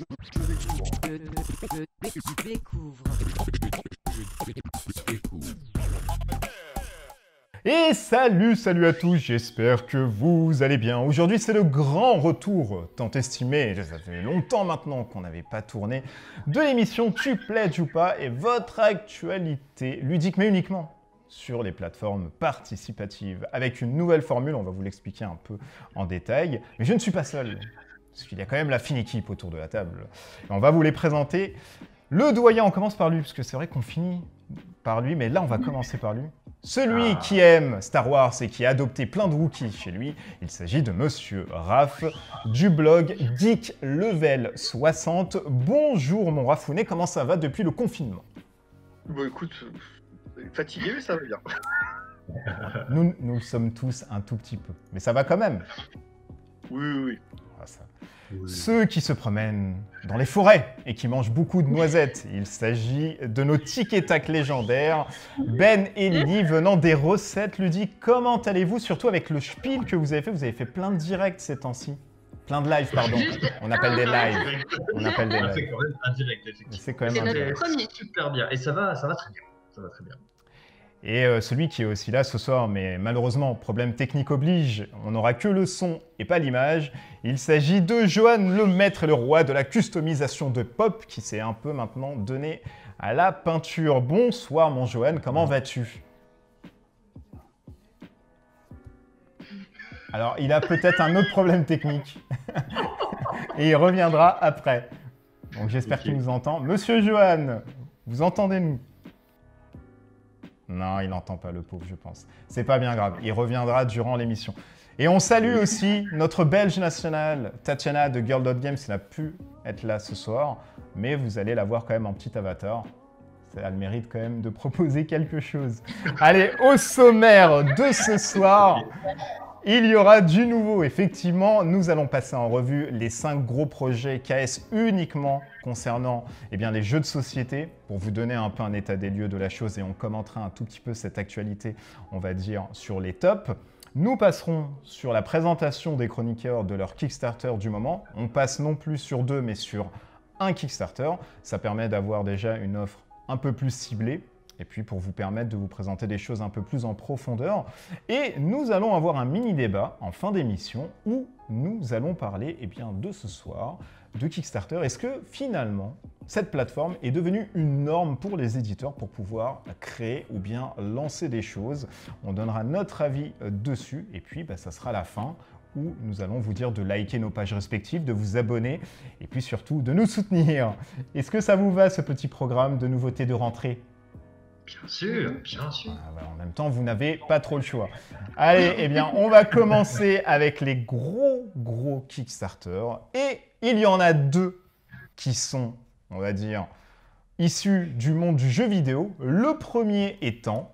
Je découvre. Et salut à tous, j'espère que vous allez bien. Aujourd'hui, c'est le grand retour, tant estimé, ça fait longtemps maintenant qu'on n'avait pas tourné, de l'émission Tu pledges ou pas, et votre actualité ludique, mais uniquement sur les plateformes participatives. Avec une nouvelle formule, on va vous l'expliquer un peu en détail, mais je ne suis pas seul, parce qu'il y a quand même la fine équipe autour de la table. Et on va vous les présenter. Le doyen, on commence par lui, parce que c'est vrai qu'on finit par lui, mais là on va commencer par lui. Celui qui aime Star Wars et qui a adopté plein de Wookiees chez lui, il s'agit de Monsieur Raph du blog Geek Level 60. Bonjour mon Rafounet, comment ça va depuis le confinement? Bon écoute, fatigué mais ça va bien. Nous sommes tous un tout petit peu, mais ça va quand même. Oui. Ah, ça. Oui. Ceux qui se promènent dans les forêts et qui mangent beaucoup de noisettes. Il s'agit de nos tic et tac légendaires, Ben et Lily, venant des recettes ludiques. Comment allez-vous? Surtout avec le spiel que vous avez fait plein de directs ces temps-ci. Plein de lives, pardon. On appelle des lives. On appelle des lives. C'est quand même un direct, effectivement. C'est quand même un direct. Super bien. Et ça va très bien. Ça va très bien. Et celui qui est aussi là ce soir, mais malheureusement, problème technique oblige, on n'aura que le son et pas l'image. Il s'agit de Johan, le maître et le roi de la customisation de pop, qui s'est un peu maintenant donné à la peinture. Bonsoir mon Johan, comment vas-tu? Alors, il a peut-être un autre problème technique. Et il reviendra après. Donc j'espère qu'il nous entend. Monsieur Johan, vous entendez-nous? Non, il n'entend pas le pauvre, je pense. C'est pas bien grave, il reviendra durant l'émission. Et on salue aussi notre Belge nationale, Tatiana de Girl.Games, qui n'a pu être là ce soir, mais vous allez la voir quand même en petit avatar. Ça a le mérite quand même de proposer quelque chose. Allez, au sommaire de ce soir, il y aura du nouveau. Effectivement, nous allons passer en revue les 5 gros projets KS uniquement concernant les jeux de société pour vous donner un peu un état des lieux de la chose et on commentera un tout petit peu cette actualité, on va dire, sur les tops. Nous passerons sur la présentation des chroniqueurs de leur Kickstarter du moment. On passe non plus sur 2, mais sur un Kickstarter. Ça permet d'avoir déjà une offre un peu plus ciblée. Et puis pour vous permettre de vous présenter des choses un peu plus en profondeur. Et nous allons avoir un mini-débat en fin d'émission où nous allons parler de ce soir, de Kickstarter. Est-ce que finalement, cette plateforme est devenue une norme pour les éditeurs pour pouvoir créer ou bien lancer des choses? On donnera notre avis dessus et puis ça sera la fin où nous allons vous dire de liker nos pages respectives, de vous abonner et puis surtout de nous soutenir. Est-ce que ça vous va ce petit programme de nouveautés de rentrée? Bien sûr, bien sûr. En même temps, vous n'avez pas trop le choix. Allez, on va commencer avec les gros Kickstarter. Et il y en a 2 qui sont, on va dire, issus du monde du jeu vidéo. Le premier étant,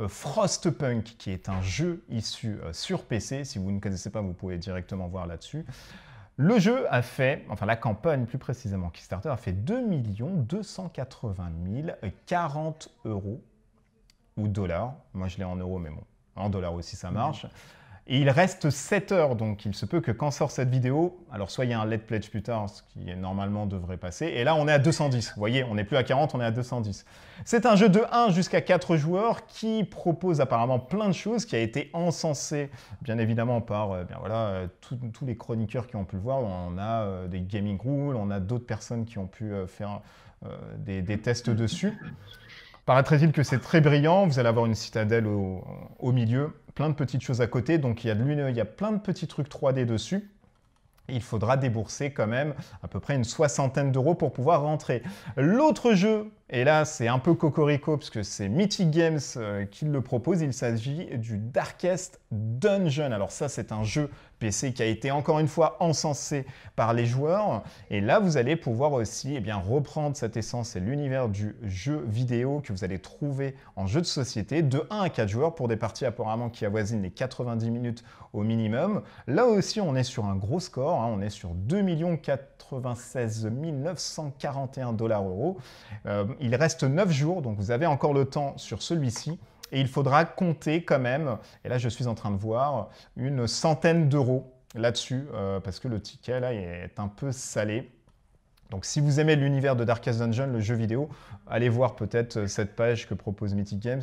Frostpunk, qui est un jeu issu sur PC. Si vous ne connaissez pas, vous pouvez directement voir là-dessus. Le jeu a fait, la campagne plus précisément Kickstarter, a fait 2 280 040 € ou dollars. Moi je l'ai en euros, mais bon, en dollars aussi ça marche. Et il reste 7 heures, donc il se peut que quand sort cette vidéo, alors soit il y a un Let's Pledge plus tard, ce qui normalement devrait passer, et là on est à 210. Vous voyez, on n'est plus à 40, on est à 210. C'est un jeu de 1 jusqu'à 4 joueurs qui propose apparemment plein de choses, qui a été encensé bien évidemment par tous les chroniqueurs qui ont pu le voir. On a des gaming rules, on a d'autres personnes qui ont pu faire des tests dessus. Paraîtrait-il que c'est très brillant, vous allez avoir une citadelle au milieu, plein de petites choses à côté, donc il y a plein de petits trucs 3D dessus. Il faudra débourser quand même à peu près une 60aine d'euros pour pouvoir rentrer. L'autre jeu, et là c'est un peu cocorico parce que c'est Mythic Games qui le propose, il s'agit du Darkest Dungeon. Alors ça c'est un jeu PC qui a été encore une fois encensé par les joueurs. Et là vous allez pouvoir aussi reprendre cette essence et l'univers du jeu vidéo que vous allez trouver en jeu de société de 1 à 4 joueurs pour des parties apparemment qui avoisinent les 90 minutes au minimum. Là aussi on est sur un gros score, on est sur 2 96 941 €. Il reste 9 jours, donc vous avez encore le temps sur celui-ci. Et il faudra compter quand même, et là je suis en train de voir, une centaine d'euros là-dessus, parce que le ticket là est un peu salé. Donc si vous aimez l'univers de Darkest Dungeon, le jeu vidéo, allez voir peut-être cette page que propose Mythic Games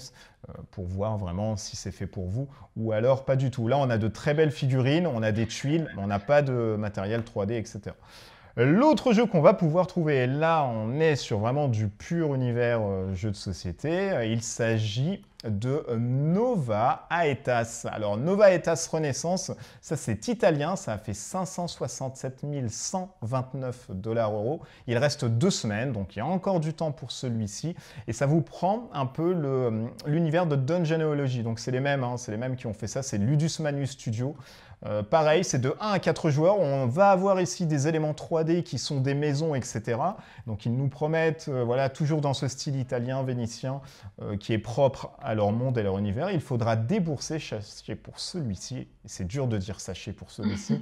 pour voir vraiment si c'est fait pour vous ou alors pas du tout. Là, on a de très belles figurines, on a des tuiles, mais on n'a pas de matériel 3D, etc. L'autre jeu qu'on va pouvoir trouver, et là on est sur vraiment du pur univers jeu de société, il s'agit de Nova Aetas. Alors Nova Aetas Renaissance, ça c'est italien, ça a fait 567 129 $. Il reste 2 semaines, donc il y a encore du temps pour celui-ci, et ça vous prend un peu l'univers de Dungeonology. Donc c'est les mêmes qui ont fait ça, c'est Ludus Manus Studio. Pareil, c'est de 1 à 4 joueurs. On va avoir ici des éléments 3D qui sont des maisons, etc. Donc ils nous promettent, voilà, toujours dans ce style italien, vénitien, qui est propre à leur monde et leur univers. Il faudra débourser, sachez pour celui-ci, c'est dur de dire sachez pour celui-ci,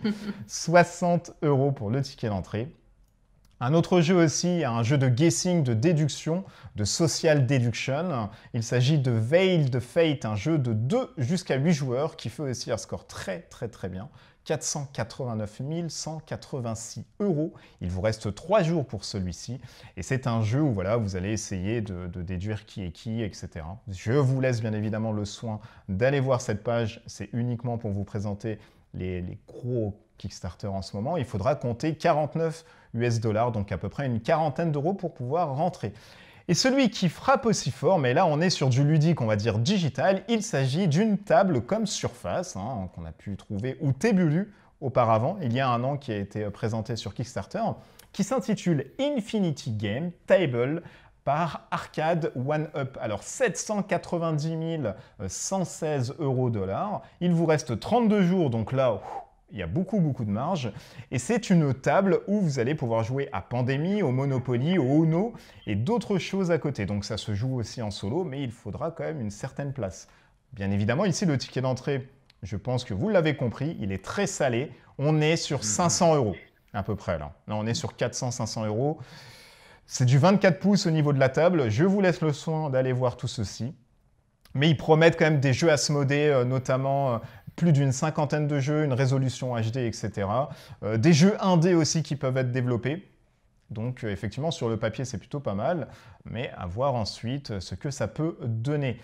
60 € pour le ticket d'entrée. Un autre jeu aussi, un jeu de guessing, de déduction, de social deduction. Il s'agit de Veiled Fate, un jeu de 2 jusqu'à 8 joueurs qui fait aussi un score très bien. 489 186 €. Il vous reste 3 jours pour celui-ci. Et c'est un jeu où voilà, vous allez essayer de déduire qui est qui, etc. Je vous laisse bien évidemment le soin d'aller voir cette page. C'est uniquement pour vous présenter les gros Kickstarter en ce moment. Il faudra compter 49 US $, donc à peu près une quarantaine d'euros pour pouvoir rentrer. Et celui qui frappe aussi fort, mais là on est sur du ludique, on va dire digital, il s'agit d'une table comme Surface, qu'on a pu trouver, ou Tebulu auparavant, il y a un an, qui a été présenté sur Kickstarter, qui s'intitule Infinity Game Table par Arcade One Up. Alors 790 116 €. Il vous reste 32 jours, donc là, il y a beaucoup de marge. Et c'est une table où vous allez pouvoir jouer à Pandémie, au Monopoly, au Uno et d'autres choses à côté. Donc ça se joue aussi en solo, mais il faudra quand même une certaine place. Bien évidemment, ici, le ticket d'entrée, je pense que vous l'avez compris, il est très salé. On est sur 500 € à peu près là. Là, on est sur 400-500 €. C'est du 24 pouces au niveau de la table. Je vous laisse le soin d'aller voir tout ceci. Mais ils promettent quand même des jeux asmodés, notamment plus d'une cinquantaine de jeux, une résolution HD, etc. Des jeux indés aussi qui peuvent être développés. Donc effectivement, sur le papier, c'est plutôt pas mal. Mais à voir ensuite ce que ça peut donner.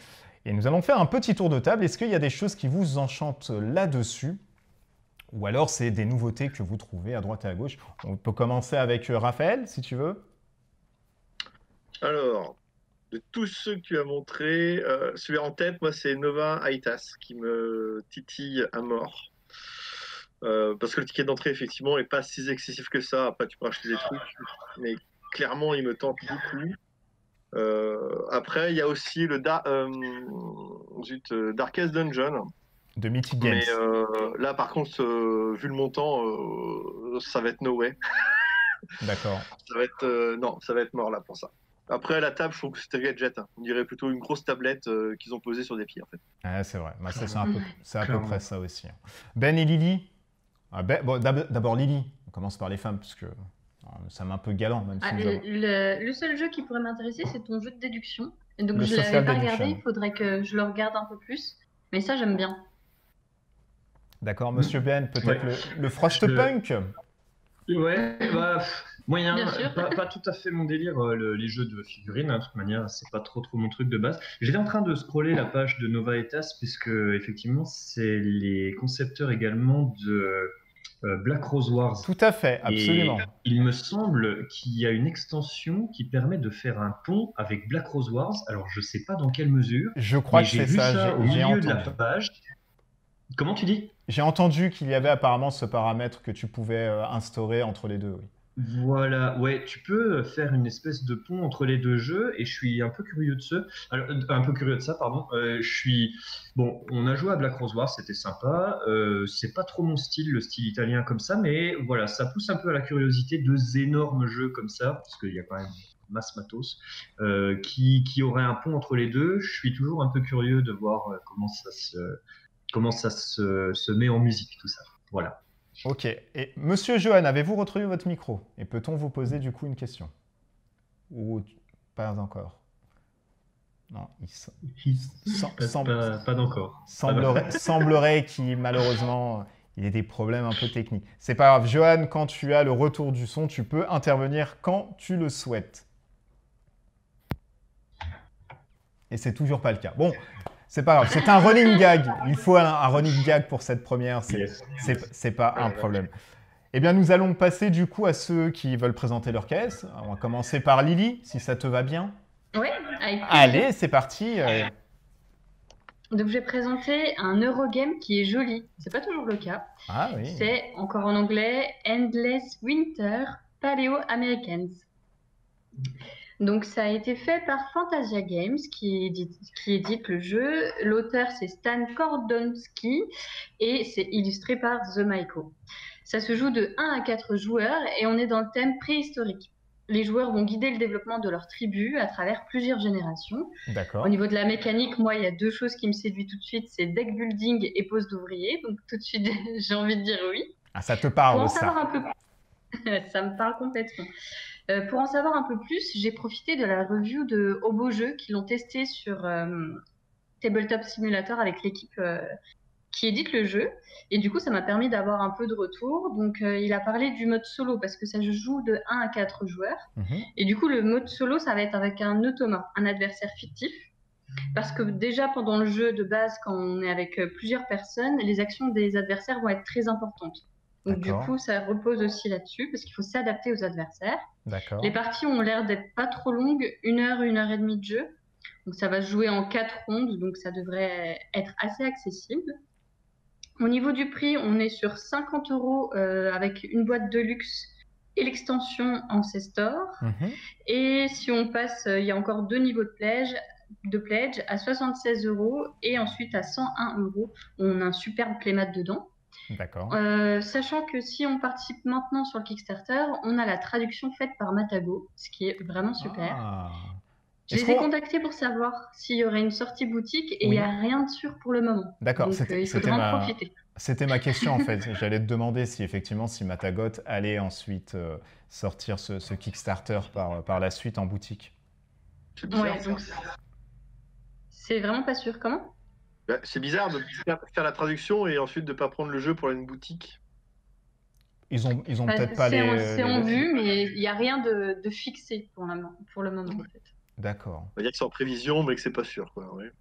Et nous allons faire un petit tour de table. Est-ce qu'il y a des choses qui vous enchantent là-dessus ? Ou alors c'est des nouveautés que vous trouvez à droite et à gauche. On peut commencer avec Raphaël, si tu veux. Alors, de tous ceux que tu as montrés, celui en tête, moi, c'est Nova Aetas qui me titille à mort. Parce que le ticket d'entrée, effectivement, n'est pas si excessif que ça. Après, tu peux acheter des trucs, mais clairement, il me tente beaucoup. Après, il y a aussi le Darkest Dungeon. De Mythic Games. Mais là, par contre, vu le montant, ça va être no way. D'accord. Non, ça va être mort là pour ça. Après, la table, je trouve que c'était gadget. On dirait plutôt une grosse tablette qu'ils ont posée sur des pieds, en fait. Ah, c'est vrai. Bah, c'est à peu près ça aussi. Ben et Lily. Bon, d'abord Lily. On commence par les femmes, parce que ça m'est un peu galant. Même si le seul jeu qui pourrait m'intéresser, c'est ton jeu de déduction. Et donc, je ne social l'avais pas deduction. regardé. Il faudrait que je le regarde un peu plus. Mais ça, j'aime bien. D'accord, monsieur Ben, peut-être le Frostpunk. Ouais, bah, moyen, Bien sûr. pas tout à fait mon délire, les jeux de figurines, de toute manière, c'est pas trop mon truc de base. J'étais en train de scroller la page de Nova Aetas, puisque effectivement, c'est les concepteurs également de Black Rose Wars. Tout à fait, absolument. Et il me semble qu'il y a une extension qui permet de faire un pont avec Black Rose Wars. Alors, je sais pas dans quelle mesure. Je crois mais que j'ai c'est vu ça. au J'ai milieu de la entendu. page. Comment tu dis ? J'ai entendu qu'il y avait apparemment ce paramètre que tu pouvais instaurer entre les deux, oui. Voilà, ouais, tu peux faire une espèce de pont entre les deux jeux et je suis un peu curieux de ça. Alors, un peu curieux de ça, pardon. Bon, on a joué à Black Rose Wars, c'était sympa. C'est pas trop mon style, le style italien comme ça, mais voilà, ça pousse un peu à la curiosité deux énormes jeux comme ça, parce qu'il y a quand même masse matos, qui aurait un pont entre les deux. Je suis toujours un peu curieux de voir comment ça se met en musique, tout ça. Voilà. Ok. Et monsieur Johan, avez-vous retrouvé votre micro? Et peut-on vous poser du coup une question? Ou pas encore? Non, Pas d'encore. semblerait qu'il malheureusement Il y a des problèmes un peu techniques. C'est pas grave. Johan, quand tu as le retour du son, tu peux intervenir quand tu le souhaites. Et c'est toujours pas le cas. Bon, c'est pas grave. C'est un running gag. Il faut un running gag pour cette première. C'est pas un problème. Eh bien, nous allons passer du coup à ceux qui veulent présenter leur caisse. On va commencer par Lily, si ça te va bien. Oui, avec plaisir. Allez, c'est parti. Donc, je vais présenter un Eurogame qui est joli. C'est pas toujours le cas. Ah oui. C'est, encore en anglais, Endless Winter Paleo Americans. Donc, ça a été fait par Fantasia Games, qui édite le jeu. L'auteur, c'est Stan Kordonski, et c'est illustré par The Maiko. Ça se joue de 1 à 4 joueurs, et on est dans le thème préhistorique. Les joueurs vont guider le développement de leur tribu à travers plusieurs générations. D'accord. Au niveau de la mécanique, moi, il y a 2 choses qui me séduisent tout de suite, c'est deck building et pose d'ouvriers. Donc, tout de suite, j'ai envie de dire oui. Ah, ça te Pour parle, en ça. savoir un peu ça me parle complètement. Pour en savoir un peu plus, j'ai profité de la review de Hobo Jeux qui l'ont testé sur Tabletop Simulator avec l'équipe qui édite le jeu. Et du coup, ça m'a permis d'avoir un peu de retour. Donc, il a parlé du mode solo parce que ça se joue de 1 à 4 joueurs. Et du coup, le mode solo, ça va être avec un automa, un adversaire fictif. Parce que déjà, pendant le jeu de base, quand on est avec plusieurs personnes, les actions des adversaires vont être très importantes. Donc, du coup, ça repose aussi là-dessus parce qu'il faut s'adapter aux adversaires. D'accord. Les parties ont l'air d'être pas trop longues, 1 heure, 1 heure et demie de jeu. Donc, ça va se jouer en 4 rondes, donc ça devrait être assez accessible. Au niveau du prix, on est sur 50 € avec une boîte de luxe et l'extension Ancestor. Et si on passe, il y a encore 2 niveaux de pledge à 76 € et ensuite à 101 €. On a un superbe playmat dedans. D'accord. Sachant que si on participe maintenant sur le Kickstarter, on a la traduction faite par Matago, ce qui est vraiment super. Ah. Je les ai contactés pour savoir s'il y aurait une sortie boutique et il n'y a rien de sûr pour le moment. D'accord, Donc il faudra en profiter. C'était ma question en fait. J'allais te demander si effectivement si Matagot allait ensuite sortir ce Kickstarter par la suite en boutique. C'est bizarre. Ouais, donc c'est vraiment pas sûr. Comment ? Bah, c'est bizarre de faire la traduction et ensuite de ne pas prendre le jeu pour une boutique. Ils ont peut-être pas les... C'est en vue, mais il n'y a rien de fixé pour le moment. En fait. D'accord. On va dire que c'est en prévision, mais que c'est pas sûr. Quoi, ouais.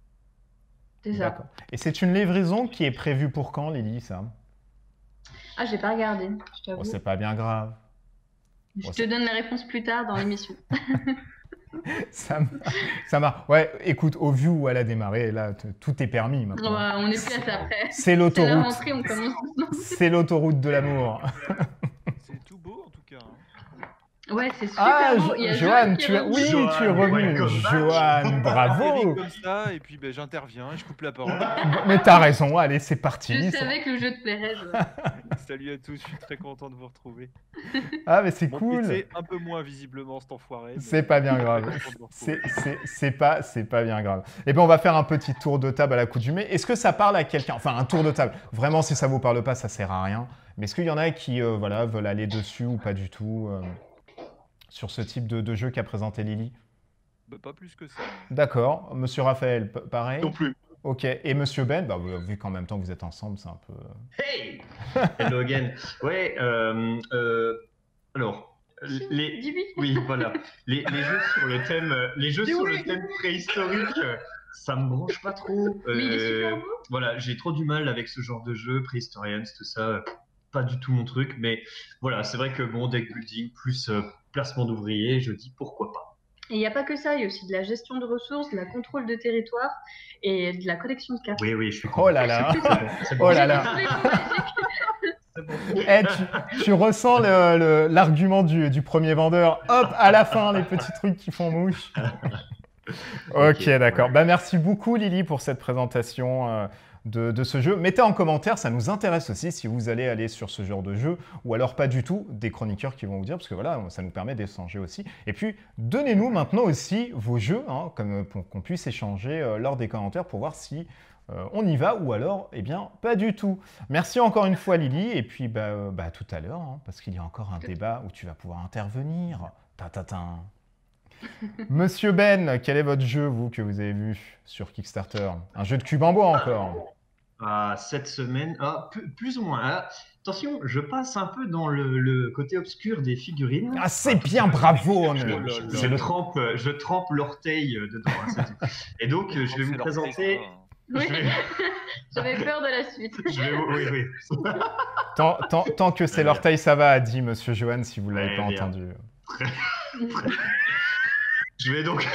C'est ça. D'accord. Et c'est une livraison qui est prévue pour quand, Lily, ça? Ah, j'ai pas regardé, je t'avoue. Oh, c'est pas bien grave. Je te donne la réponse plus tard dans l'émission. Ça marche. Ouais, écoute, au vu où elle a démarré, là, tout est permis maintenant. Ouais, on est plus à ça après. C'est l'autoroute. C'est la rentrée, on commence doucement. C'est l'autoroute de l'amour. C'est tout beau en tout cas. Ouais, c'est super beau. Il y a Johan, tu es oui, tu es revenu. Johan, bravo. Comme ça, et puis ben, j'interviens, je coupe la parole. Mais t'as raison, allez, c'est parti. Je savais que le jeu te plairait. Salut à tous, je suis très content de vous retrouver. Ah, mais c'est Mon cool. PC un peu moins visiblement cet enfoiré. C'est pas bien grave. C'est pas bien grave. Et bien, on va faire un petit tour de table à l'accoutumée. Est-ce que ça parle à quelqu'un? Enfin, un tour de table. Vraiment, si ça vous parle pas, ça sert à rien. Mais est-ce qu'il y en a qui voilà, veulent aller dessus ou pas du tout sur ce type de jeu qu'a présenté Lily? Bah, pas plus que ça. D'accord. Monsieur Raphaël, pareil? Non plus. Ok. Et Monsieur Ben, bah, vu qu'en même temps vous êtes ensemble, c'est un peu... Hey! Hello again. Ouais, alors... Dis oui. Oui, voilà. Les jeux sur le thème, le thème préhistorique, ça me branche pas trop. Mais il est super beau. Voilà, j'ai trop du mal avec ce genre de jeu, Prehistorians, tout ça, pas du tout mon truc. Mais voilà, c'est vrai que bon, deck building plus placement d'ouvriers, je dis pourquoi pas. Et il n'y a pas que ça, il y a aussi de la gestion de ressources, de la contrôle de territoire et de la collection de cartes. Oui, je suis Oh là là. C'est bon. Oh là là. Eh, tu ressens l'argument du premier vendeur. Hop, à la fin, les petits trucs qui font mouche. Ok, d'accord. Bah, merci beaucoup, Lily, pour cette présentation de ce jeu. Mettez en commentaire, ça nous intéresse aussi si vous allez aller sur ce genre de jeu ou alors pas du tout, des chroniqueurs qui vont vous dire, parce que voilà, ça nous permet d'échanger aussi. Et puis, donnez-nous maintenant aussi vos jeux, hein, pour qu'on puisse échanger lors des commentaires pour voir si on y va ou alors, eh bien, pas du tout. Merci encore une fois, Lily, et puis à tout à l'heure, hein, parce qu'il y a encore un débat où tu vas pouvoir intervenir. Ta-ta-ta. Monsieur Ben, quel est votre jeu, vous, que vous avez vu sur Kickstarter? Un jeu de cube en bois encore? Cette semaine, plus ou moins. Attention, je passe un peu dans le côté obscur des figurines. Ah, c'est bien, bravo. Je trempe l'orteil dedans. Hein, c'est tout. Et donc, je vais vous présenter. Oui, j'avais peur de la suite. Oui. Tant que c'est l'orteil, ça va, a dit Monsieur Johan, si vous ne l'avez pas bien. entendu. Je vais donc.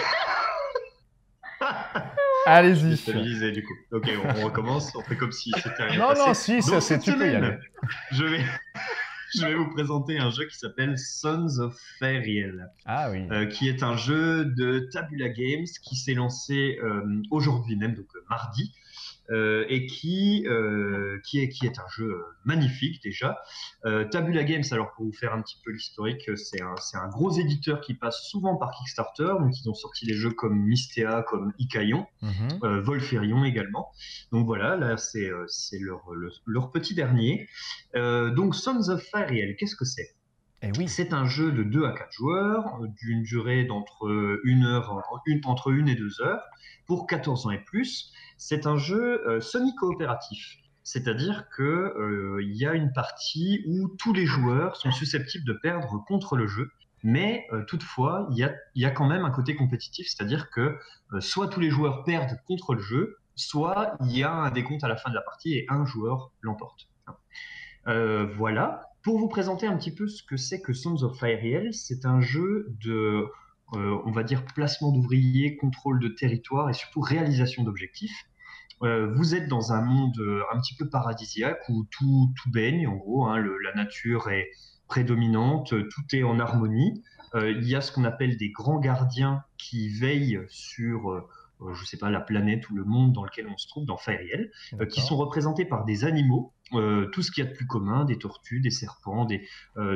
Allez-y. Stabiliser du coup. Ok, on recommence. On fait comme si c'était rien. Non, si, donc, ça, tu peux y aller. Je vais vous présenter un jeu qui s'appelle Sons of Fairiel. Ah oui. Qui est un jeu de Tabula Games qui s'est lancé aujourd'hui même, donc mardi. Et qui est un jeu magnifique déjà. Tabula Games, alors pour vous faire un petit peu l'historique, c'est un gros éditeur qui passe souvent par Kickstarter, donc ils ont sorti des jeux comme Mystea, comme Ikayon, Volferion également. Donc voilà, là c'est leur petit dernier. Donc Sons of Fairiel, qu'est-ce que c'est ? Oui. C'est un jeu de 2 à 4 joueurs, d'une durée entre 1 et 2 heures, pour 14 ans et plus. C'est un jeu semi-coopératif, c'est-à-dire qu'il y a une partie où tous les joueurs sont susceptibles de perdre contre le jeu, mais toutefois, il y a quand même un côté compétitif, c'est-à-dire que soit tous les joueurs perdent contre le jeu, soit il y a un décompte à la fin de la partie et un joueur l'emporte. Voilà. Pour vous présenter un petit peu ce que c'est que Sons of Fairiel, c'est un jeu de, on va dire, placement d'ouvriers, contrôle de territoire et surtout réalisation d'objectifs. Vous êtes dans un monde un petit peu paradisiaque où tout baigne, en gros, hein, la nature est prédominante, tout est en harmonie. Il y a ce qu'on appelle des grands gardiens qui veillent sur je ne sais pas, la planète ou le monde dans lequel on se trouve, dans Fairiel, qui sont représentés par des animaux, tout ce qu'il y a de plus commun, des tortues, des serpents,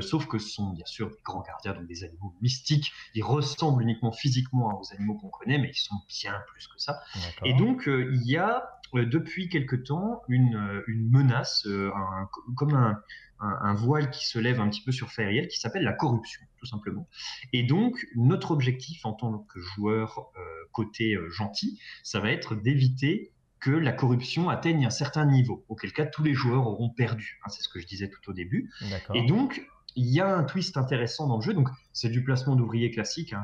sauf que ce sont bien sûr des grands gardiens, donc des animaux mystiques. Ils ressemblent uniquement physiquement aux animaux qu'on connaît, mais ils sont bien plus que ça. Et donc, il y a depuis quelque temps une menace, comme un voile qui se lève un petit peu sur Fairiel, qui s'appelle la corruption, tout simplement. Et donc, notre objectif en tant que joueur côté gentil, ça va être d'éviter que la corruption atteigne un certain niveau, auquel cas tous les joueurs auront perdu. Hein, c'est ce que je disais tout au début. Et donc, il y a un twist intéressant dans le jeu. Donc, c'est du placement d'ouvriers classique. Hein.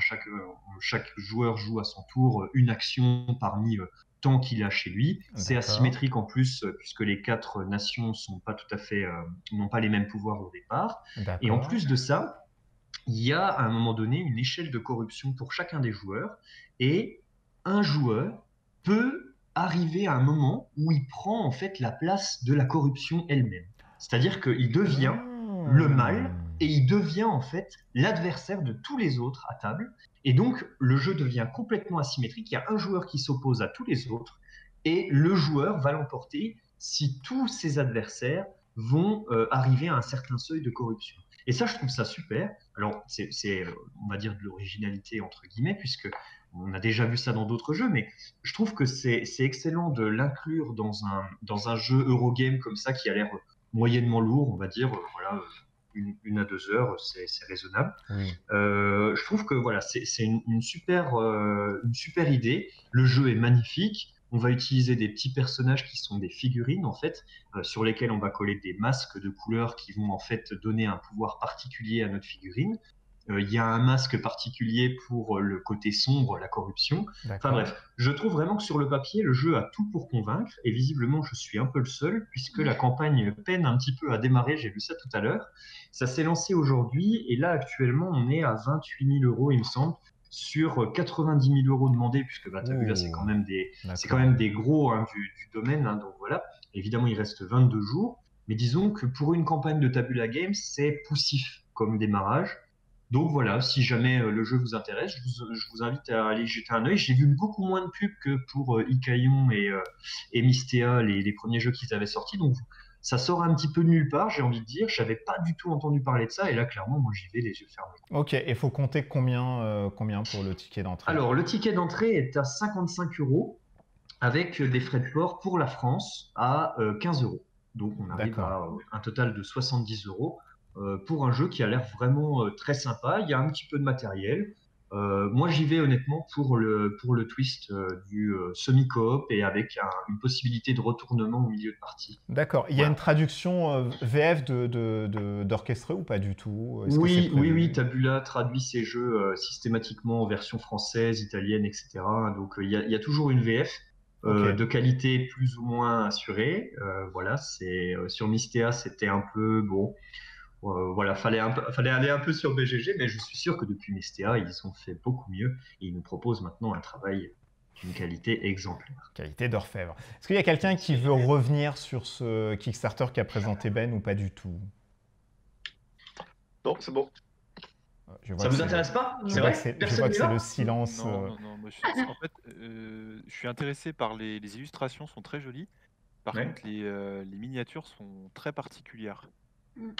Chaque joueur joue à son tour une action parmi tant qu'il a chez lui. C'est asymétrique en plus, puisque les 4 nations sont pas tout à fait, n'ont pas les mêmes pouvoirs au départ. Et en plus de ça, il y a à un moment donné une échelle de corruption pour chacun des joueurs. Et un joueur peut arriver à un moment où il prend en fait la place de la corruption elle-même. C'est-à-dire qu'il devient le mal et il devient en fait l'adversaire de tous les autres à table. Et donc, le jeu devient complètement asymétrique. Il y a un joueur qui s'oppose à tous les autres et le joueur va l'emporter si tous ses adversaires vont arriver à un certain seuil de corruption. Et ça, je trouve ça super. Alors, c'est on va dire de l'originalité entre guillemets, puisque on a déjà vu ça dans d'autres jeux, mais je trouve que c'est excellent de l'inclure dans un jeu Eurogame comme ça qui a l'air moyennement lourd, on va dire, voilà, 1 à 2 heures, c'est raisonnable. Je trouve que voilà, c'est une super idée. Le jeu est magnifique. On va utiliser des petits personnages qui sont des figurines, en fait, sur lesquels on va coller des masques de couleurs qui vont en fait donner un pouvoir particulier à notre figurine. Il y a un masque particulier pour le côté sombre, la corruption. Enfin bref, je trouve vraiment que sur le papier, le jeu a tout pour convaincre. Et visiblement, je suis un peu le seul, puisque la campagne peine un petit peu à démarrer. J'ai vu ça tout à l'heure. Ça s'est lancé aujourd'hui. Et là, actuellement, on est à 28 000 €, il me semble, sur 90 000 € demandés, puisque bah, tu as vu là, c'est quand même des gros hein, du domaine. Hein, donc voilà, évidemment, il reste 22 jours. Mais disons que pour une campagne de Tabula Games, c'est poussif comme démarrage. Donc voilà, si jamais le jeu vous intéresse, je vous invite à aller jeter un œil. J'ai vu beaucoup moins de pubs que pour Ikayon et Mystea, les premiers jeux qu'ils avaient sortis. Donc ça sort un petit peu de nulle part, j'ai envie de dire. Je n'avais pas du tout entendu parler de ça. Et là, clairement, moi, j'y vais les yeux fermés. Ok, et il faut compter combien pour le ticket d'entrée? Alors, le ticket d'entrée est à 55 € avec des frais de port pour la France à 15 €. Donc, on arrive à un total de 70 € pour un jeu qui a l'air vraiment très sympa. Il y a un petit peu de matériel. Moi, j'y vais honnêtement pour le twist du semi-coop et avec une possibilité de retournement au milieu de partie. D'accord. Il y a Voilà. une traduction VF d'orchestré ou pas du tout? Est-ce que c'est Oui, oui, prévu? oui, Tabula traduit ses jeux systématiquement en version française, italienne, etc. Donc il y a toujours une VF Ok. de qualité plus ou moins assurée. Voilà, sur Mystea, c'était un peu bon. Voilà, fallait aller un peu sur BGG, mais je suis sûr que depuis Mystea, ils ont fait beaucoup mieux et ils nous proposent maintenant un travail d'une qualité exemplaire. Qualité d'orfèvre. Est-ce qu'il y a quelqu'un qui veut revenir sur ce Kickstarter qu'a présenté Ben ou pas du tout? Non, c'est bon. Je vois Ça que vous c'est- intéresse pas? Je C'est vois vrai? que c'est Personne n'est le là? silence. Non. Moi, en fait, je suis intéressé par les illustrations, sont très jolies. Par Ouais. contre, les miniatures sont très particulières.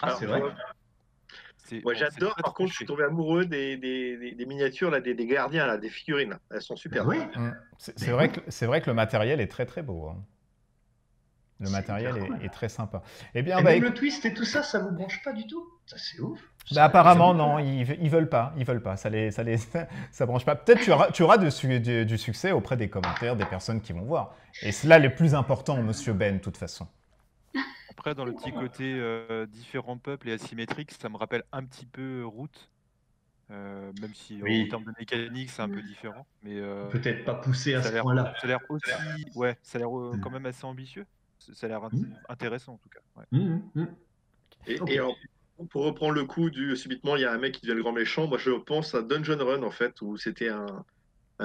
Ah, Alors, c'est vrai? moi, C'est moi, bon, c'est j'adore, très par contre, je tranché. suis tombé amoureux des miniatures, là, des gardiens, là, des figurines. Là. Elles sont super. Oui. C'est vrai que le matériel est très très beau, hein. Le C'est matériel hyper cool. est très sympa. Eh bien, Et bah, même le écoute, twist et tout ça, ça vous branche pas du tout? Ça, c'est ouf. bah, apparemment, non, ils veulent pas. Ça branche pas. Peut-être tu auras du succès auprès des commentaires des personnes qui vont voir. Et c'est là le plus important, monsieur Ben, de toute façon. Après, dans le petit côté différents peuples et asymétrique, ça me rappelle un petit peu Route, même si Oui. en termes de mécanique, c'est un peu différent. Mais Peut-être pas poussé à ça a ce l'air, point-là. ça a l'air aussi, ouais, ça a l'air quand même assez ambitieux. Ça a l'air intéressant en tout cas. Ouais. Et, Ok. et alors, pour reprendre le coup subitement, il y a un mec qui devient le grand méchant. Moi, je pense à Dungeon Run, en fait, où c'était un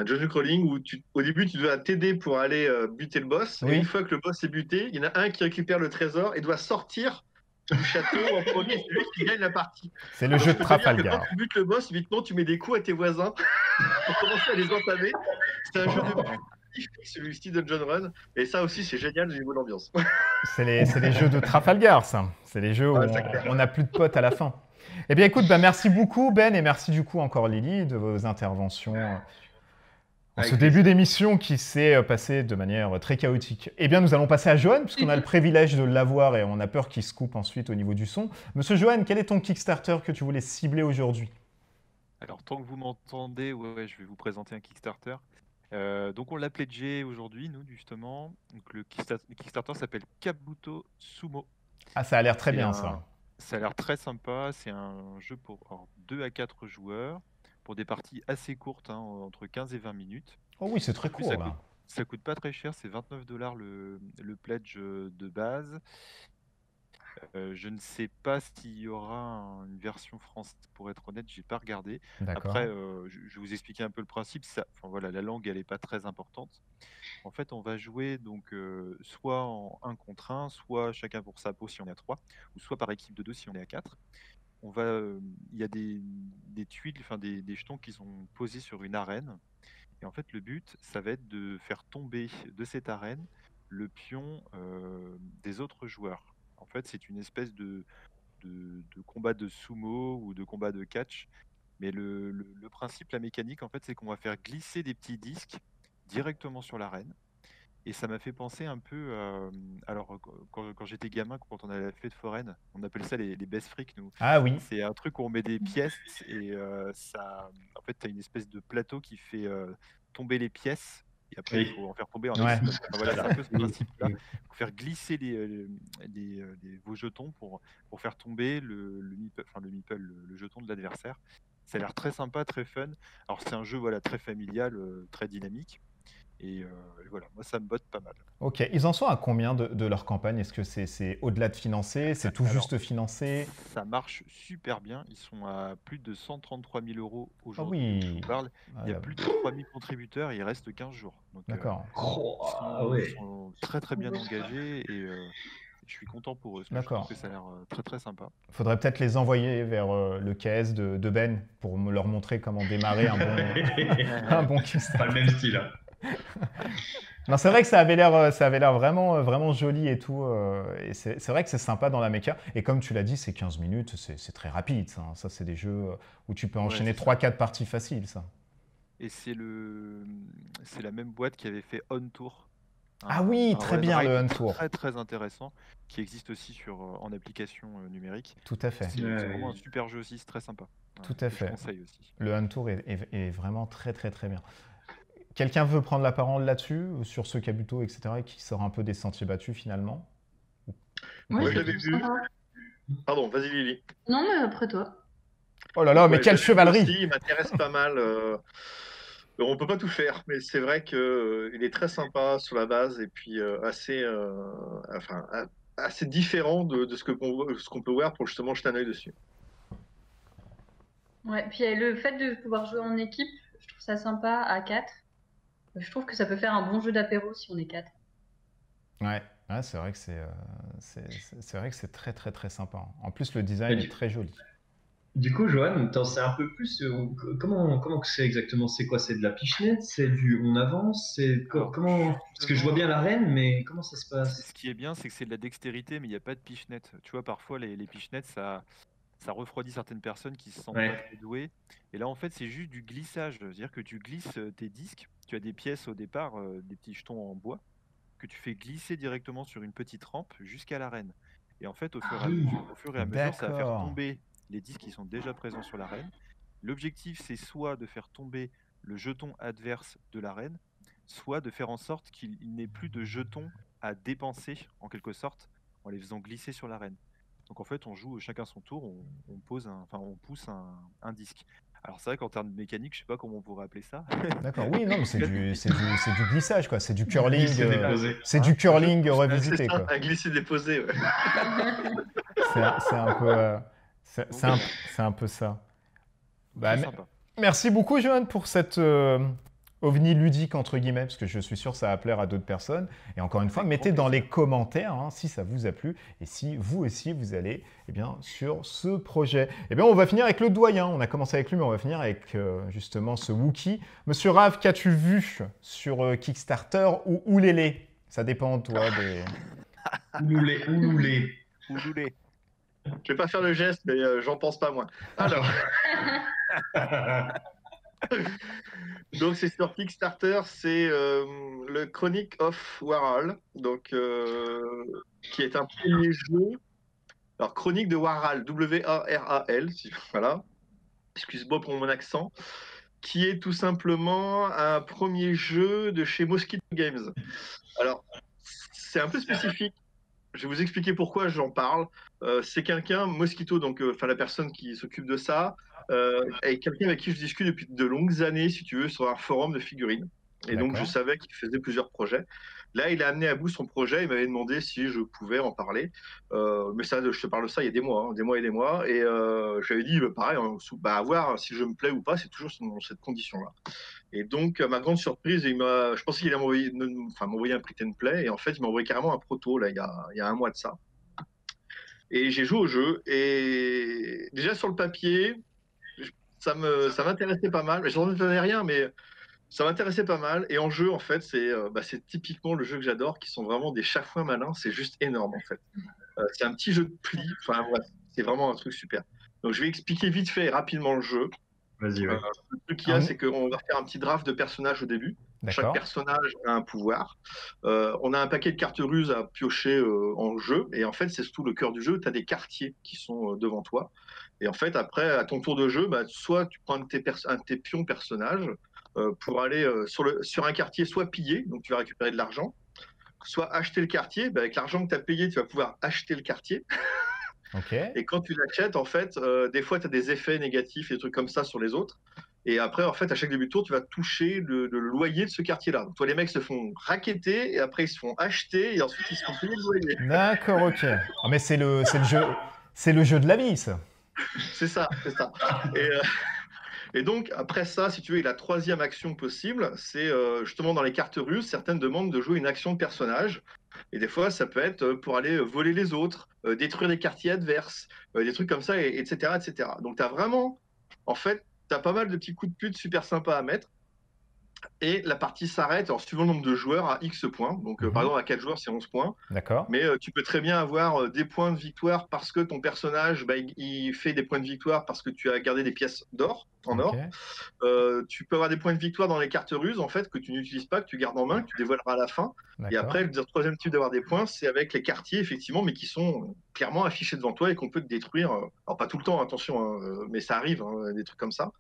dungeon crawling où au début, tu dois t'aider pour aller buter le boss. Oui. Et une fois que le boss est buté, il y en a un qui récupère le trésor et doit sortir du château en premier. C'est lui qui gagne la partie. C'est le Donc, jeu je de peux te dire que quand Trafalgar. tu butes le boss, évidemment, tu mets des coups à tes voisins pour commencer à les entamer. C'est un jeu de celui-ci de Dungeon Run. Et ça aussi, c'est génial au niveau de l'ambiance. C'est les jeux de Trafalgar, ça. C'est les jeux où Ouais, c'est clair. on n'a plus de potes à la fin. Eh bien, écoute, bah, merci beaucoup, Ben, et merci du coup encore, Lily, de vos interventions en Avec ce début d'émission qui s'est passé de manière très chaotique. Eh bien, nous allons passer à Johan, puisqu'on a le privilège de l'avoir et on a peur qu'il se coupe ensuite au niveau du son. Monsieur Johan, quel est ton Kickstarter que tu voulais cibler aujourd'hui? Alors, tant que vous m'entendez, ouais, je vais vous présenter un Kickstarter. Donc, on l'a pledgé aujourd'hui, nous, justement. Donc, le Kickstarter s'appelle Kabuto Sumo. Ah, ça a l'air très C'est bien, un- ça. Ça a l'air très sympa. C'est un jeu pour 2 à 4 joueurs, pour des parties assez courtes, hein, entre 15 et 20 minutes. Oh oui, c'est très En plus, court, là. ça coûte pas très cher, c'est 29 $ le pledge de base. Je ne sais pas s'il y aura une version française, pour être honnête, j'ai pas regardé. D'accord. Après, je vais vous expliquer un peu le principe. Enfin, voilà, la langue, elle n'est pas très importante. En fait, on va jouer donc soit en 1 contre 1, soit chacun pour sa peau si on est à 3, ou soit par équipe de 2 si on est à 4. Il y a des tuiles, enfin des jetons qui sont posés sur une arène. Et en fait, le but, ça va être de faire tomber de cette arène le pion des autres joueurs. En fait, c'est une espèce de combat de sumo ou de combat de catch. Mais le principe, la mécanique, en fait, c'est qu'on va faire glisser des petits disques directement sur l'arène. Et ça m'a fait penser un peu, alors quand j'étais gamin, quand on allait à la fête foraine, on appelle ça les best frics, nous. Ah oui, C'est un truc où on met des pièces et en fait, tu as une espèce de plateau qui fait tomber les pièces. Et après, il Oui. faut en faire tomber en Ouais. extra. Enfin, voilà, c'est un peu ce principe-là. Il faut faire glisser vos jetons pour faire tomber le meeple, le jeton de l'adversaire. Ça a l'air très sympa, très fun. Alors, c'est un jeu voilà, très familial, très dynamique. Et voilà, moi, ça me botte pas mal. ok. Ils en sont à combien de leur campagne? Est-ce que c'est au-delà de financé? C'est tout Alors, juste financé? Ça marche super bien. Ils sont à plus de 133 000 € Ah aujourd'hui. où Je oui. vous parle. Ah, Il y a là- plus de 3000 contributeurs. Il reste 15 jours. Donc, D'accord. ils sont très très bien engagés et je suis content pour eux. Parce que je D'accord. trouve que ça a l'air très très sympa. Faudrait peut-être les envoyer vers le KS de Ben pour leur montrer comment démarrer un bon Pas Kickstarter. le même style. Hein. Non, c'est vrai que ça avait l'air vraiment, vraiment joli et tout. Et c'est vrai que c'est sympa dans la méca. Et comme tu l'as dit, c'est 15 minutes, c'est très rapide. Ça, hein. Ça, c'est des jeux où tu peux Ouais, enchaîner c'est ça. 3-4 parties faciles, ça. Et c'est la même boîte qui avait fait On Tour. Ah oui, un très run bien, ride le Untour. très très intéressant qui existe aussi en application numérique. Tout à fait. C'est Ouais, vraiment un oui. super jeu aussi, c'est très sympa. Tout à que je fait. conseille aussi. Le hand tour est vraiment très très très bien. Quelqu'un veut prendre la parole là-dessus, sur ce Kabuto, etc., et qui sort un peu des sentiers battus finalement? Moi, Moi, je je le l'avais trouve vu. sympa. Pardon, vas-y Lily. Non, mais après toi. Oh là là, mais Ouais, quelle je l'ai vu chevalerie! aussi, il m'intéresse pas mal. On peut pas tout faire, mais c'est vrai que il est très sympa sur la base et puis enfin, assez différent de ce qu'on peut voir pour justement jeter un œil dessus. Ouais, puis le fait de pouvoir jouer en équipe, je trouve ça sympa à 4. Je trouve que ça peut faire un bon jeu d'apéro si on est 4. Ouais, ouais, c'est vrai que c'est vrai que c'est très très très sympa. En plus, le design Et est très joli. du coup, Johan, t'en sais un peu plus comment que c'est exactement? C'est quoi? C'est de la pichenette? C'est du on avance? Alors, Comment? Parce que je vois bien l'arène, mais comment ça se ce passe? qui est bien, c'est que c'est de la dextérité, mais il n'y a pas de pichenette. Tu vois, parfois, les pichenettes, ça refroidit certaines personnes qui se sentent pas Ouais. très douées. Et là, en fait, c'est juste du glissage. C'est-à-dire que tu glisses tes disques. Tu as des pièces au départ, des petits jetons en bois, que tu fais glisser directement sur une petite rampe jusqu'à l'arène. Et en fait, Ah oui. au fur et à mesure, ça va faire D'accord. tomber les disques qui sont déjà présents sur l'arène. L'objectif, c'est soit de faire tomber le jeton adverse de l'arène, soit de faire en sorte qu'il n'ait plus de jetons à dépenser, en quelque sorte, en les faisant glisser sur l'arène. Donc en fait, on joue chacun son tour, on pousse un disque. Alors c'est vrai qu'en termes de mécanique, je sais pas comment on pourrait appeler ça. D'accord, oui, non, mais c'est du glissage, quoi. C'est du curling, Glisser, déposer. c'est du curling C'est revisité, ça, quoi. un glisser-déposer. Ouais. C'est un peu, Donc, c'est un peu ça. donc Bah, c'est sympa. merci beaucoup, Johan, pour cette ovni ludique, entre guillemets, parce que je suis sûr que ça va plaire à d'autres personnes. Et encore une fois, Avec mettez grand dans plaisir. les commentaires si ça vous a plu et si vous aussi, vous allez sur ce projet. On va finir avec le doyen. On a commencé avec lui, mais on va finir avec justement ce Wookie. Monsieur Rav, qu'as-tu vu sur Kickstarter ou Oulélé? Ça dépend, toi, des... Ouloulé, ouloulé. Ouloulé. Je vais pas faire le geste, mais j'en pense pas moins. Alors, donc c'est sur Kickstarter, c'est le Chronic of Warhol, donc qui est un premier jeu. Alors Chronique de Warhol, W-A-R-A-L, voilà. Excuse-moi pour mon accent, qui est tout simplement un premier jeu de chez Mosquito Games. Alors, c'est un peu spécifique. Je vais vous expliquer pourquoi j'en parle. C'est quelqu'un, Mosquito, donc la personne qui s'occupe de ça, est quelqu'un avec qui je discute depuis de longues années, si tu veux, sur un forum de figurines. Et donc, je D'accord. savais qu'il faisait plusieurs projets. Là, il a amené à bout son projet. Il m'avait demandé si je pouvais en parler. Mais ça, je te parle de ça il y a des mois, des mois et des mois. Et j'avais dit, pareil, à voir si je me plais ou pas, c'est toujours dans cette condition-là. Et donc, à ma grande surprise, je pensais qu'il allait m'envoyer un print and play. Et en fait, il m'a envoyé carrément un proto, là, il y a un mois de ça. Et j'ai joué au jeu. Et déjà, sur le papier, ça m'intéressait pas mal. J'en entendais rien, mais ça m'intéressait pas mal. Et en jeu, en fait, c'est typiquement le jeu que j'adore, qui sont vraiment des chafouins malins. C'est juste énorme, en fait. C'est un petit jeu de pli. Enfin, ouais, c'est vraiment un truc super. Donc, je vais expliquer vite fait et rapidement le jeu. Vas-y, ouais. Le truc qu'il y a, c'est qu'on va faire un petit draft de personnages au début. Chaque D'accord. personnage a un pouvoir. On a un paquet de cartes ruses à piocher en jeu. Et en fait, c'est surtout le cœur du jeu. Tu as des quartiers qui sont devant toi. Et en fait, après, à ton tour de jeu, soit tu prends un de tes pions personnages pour aller sur un quartier, soit piller, donc tu vas récupérer de l'argent, soit acheter le quartier. Avec l'argent que tu as payé, tu vas pouvoir acheter le quartier. Ok. Et quand tu l'achètes, en fait, des fois, tu as des effets négatifs et des trucs comme ça sur les autres. Et après, en fait, à chaque début de tour, tu vas toucher le loyer de ce quartier-là. Donc, toi, les mecs se font racketter et après, ils se font acheter et ensuite, ils se font payer le loyer. D'accord, ok. Ah, mais c'est le jeu de la vie, ça. C'est ça, c'est ça. Et donc, après ça, si tu veux, la troisième action possible, c'est justement dans les cartes russes, certaines demandent de jouer une action de personnage. Et des fois, ça peut être pour aller voler les autres, détruire les quartiers adverses, des trucs comme ça, etc., etc. Donc, tu as vraiment, en fait, tu as pas mal de petits coups de pute super sympas à mettre. Et la partie s'arrête, alors suivant le nombre de joueurs, à X points. Donc, par exemple, à 4 joueurs, c'est 11 points. D'accord. Mais tu peux très bien avoir des points de victoire parce que ton personnage, il fait des points de victoire parce que tu as gardé des pièces d'or. en or. Tu peux avoir des points de victoire dans les cartes ruses, en fait, que tu n'utilises pas, que tu gardes en main, que tu dévoileras à la fin. Et après, le troisième type d'avoir des points, c'est avec les quartiers, effectivement, mais qui sont clairement affichés devant toi et qu'on peut te détruire. Alors, pas tout le temps, attention, mais ça arrive, des trucs comme ça.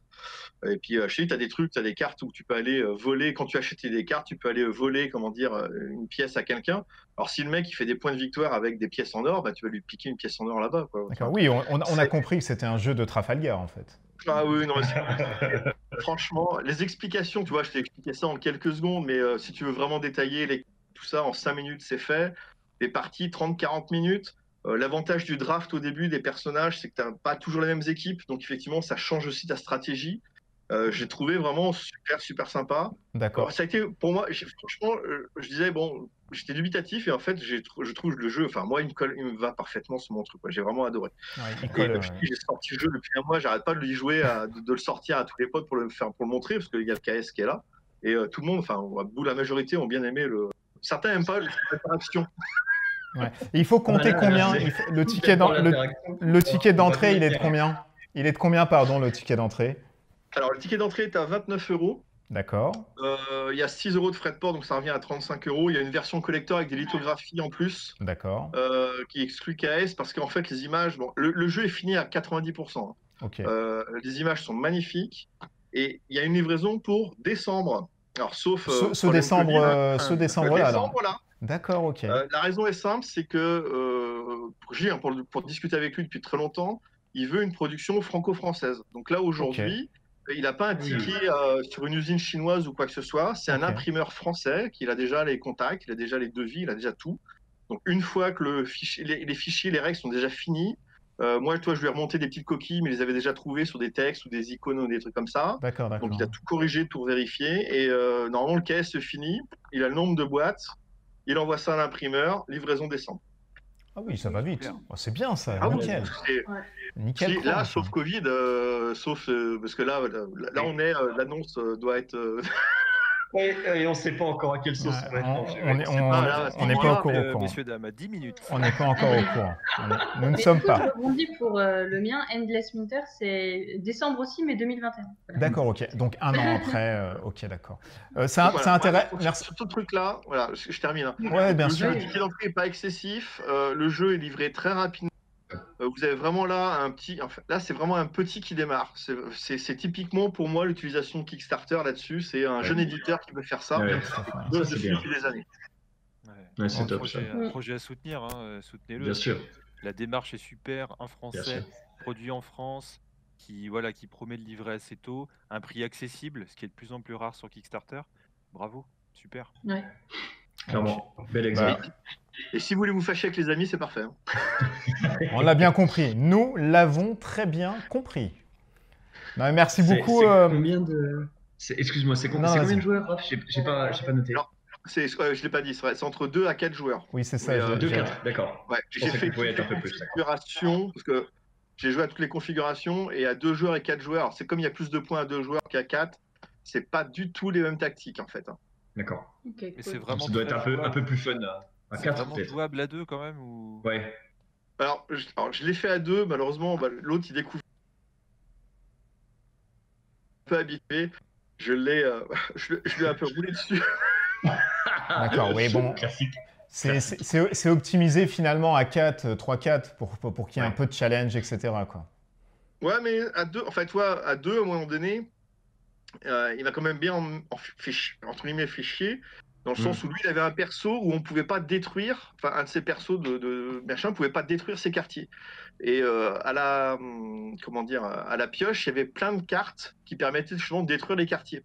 Et puis, chez lui, tu as des trucs, tu as des cartes où tu peux aller voler. Quand tu achètes des cartes, tu peux aller voler, comment dire, une pièce à quelqu'un. Alors, si le mec, il fait des points de victoire avec des pièces en or, bah, tu vas lui piquer une pièce en or là-bas. D'accord, oui, on a compris que c'était un jeu de Trafalgar, en fait. Ah oui, non, franchement, les explications, tu vois, je t'ai expliqué ça en quelques secondes, mais si tu veux vraiment détailler tout ça en 5 minutes, c'est fait. Les parties, 30-40 minutes. L'avantage du draft au début des personnages, c'est que tu n'as pas toujours les mêmes équipes, donc effectivement, ça change aussi ta stratégie. J'ai trouvé vraiment super sympa. D'accord. Ça a été, pour moi, franchement, je disais, bon, j'étais dubitatif et en fait, je trouve le jeu, enfin, moi, il me va parfaitement sur mon truc. J'ai vraiment adoré. Ouais, j'ai sorti le jeu depuis un mois, j'arrête pas de lui jouer, de le sortir à tous les potes pour le montrer, parce qu'il y a le KS qui est là. Et tout le monde, enfin, la majorité ont bien aimé le. Certains n'aiment pas l'interaction. Ouais. Il faut compter combien le ticket d'entrée, il est de combien? Il est de combien, pardon, le ticket d'entrée? Alors, le ticket d'entrée est à 29 €. D'accord. Il y a 6 € de frais de port, donc ça revient à 35 €. Il y a une version collector avec des lithographies en plus. D'accord. Qui exclut KS, parce qu'en fait, les images... Bon, le jeu est fini à 90%. Okay. Les images sont magnifiques. Et il y a une livraison pour décembre. Alors, sauf... ce décembre-là. D'accord, ok. La raison est simple, c'est que Gilles, pour discuter avec lui depuis très longtemps, il veut une production franco-française. Donc là, aujourd'hui, il n'a pas un ticket sur une usine chinoise ou quoi que ce soit. C'est un imprimeur français qui a déjà les contacts, il a déjà les devis, il a déjà tout. Donc une fois que les fichiers, les règles sont déjà finis, moi, je lui ai remonté des petites coquilles, mais ils les avaient déjà trouvées sur des textes ou des icônes ou des trucs comme ça. D'accord. Donc il a tout corrigé, tout vérifié. Et normalement, le KS se finit. Il a le nombre de boîtes. Il envoie ça à l'imprimeur, livraison décembre. Ah oui, ça va vite. Oh, c'est bien ça, nickel. Nickel. Là, sauf Covid, parce que là on est, l'annonce doit être... Et on ne sait pas encore à quelle sauce on va être mangé. On n'est pas encore au courant. Messieurs, dames, à 10 minutes. On n'est pas encore au courant. Nous ne sommes pas. Je rebondis pour le mien, Endless Winter, c'est décembre aussi, mais 2021. Voilà. D'accord, ok. Donc un an après, ok, d'accord. Ça intéresse. Merci. Sur ce truc-là, voilà, je termine. Hein. Ouais, bien sûr. Le ticket d'entrée n'est pas excessif. Le jeu est livré très rapidement. Vous avez vraiment là un petit. Enfin, là, c'est vraiment un petit qui démarre. C'est typiquement pour moi l'utilisation de Kickstarter là-dessus. C'est un jeune éditeur qui peut faire ça. Depuis des années. C'est top. Un projet à soutenir. Hein, soutenez-le. Bien sûr. La démarche est super. Un Français produit en France qui promet de livrer assez tôt, un prix accessible, ce qui est de plus en plus rare sur Kickstarter. Bravo, super. Ouais. Clairement, bel exemple. Et si vous voulez vous fâcher avec les amis, c'est parfait. Hein. On l'a bien compris. Nous l'avons très bien compris. Non, merci beaucoup. Combien de... Excuse-moi, c'est combien de joueurs? J'ai pas noté. Alors, je ne l'ai pas dit, c'est entre 2 à 4 joueurs. Oui, c'est ça. 2-4, d'accord. Ouais, j'ai fait être un peu plus. Configuration, parce que j'ai joué à toutes les configurations, et à 2 joueurs et 4 joueurs. C'est comme il y a plus de points à 2 joueurs qu'à 4, c'est pas du tout les mêmes tactiques en fait. Hein. D'accord. Okay, mais c'est vraiment ça doit être un peu plus fun à 4. C'est vraiment jouable à 2 quand même ou... Ouais. Alors, je l'ai fait à 2, malheureusement, l'autre il découvre un peu habitué. Je lui ai un peu roulé dessus. D'accord, oui, bon. Classique. C'est optimisé finalement à 4, 3-4 pour qu'il y ait un peu de challenge, etc. Quoi. Ouais, mais à 2, en fait, toi, à 2, à un moment donné, il a quand même bien, entre guillemets, fait chier, dans le sens où lui, il avait un perso où on ne pouvait pas détruire, enfin, un de ses persos de machin ne pouvait pas détruire ses quartiers. Et à la pioche, il y avait plein de cartes qui permettaient justement de détruire les quartiers.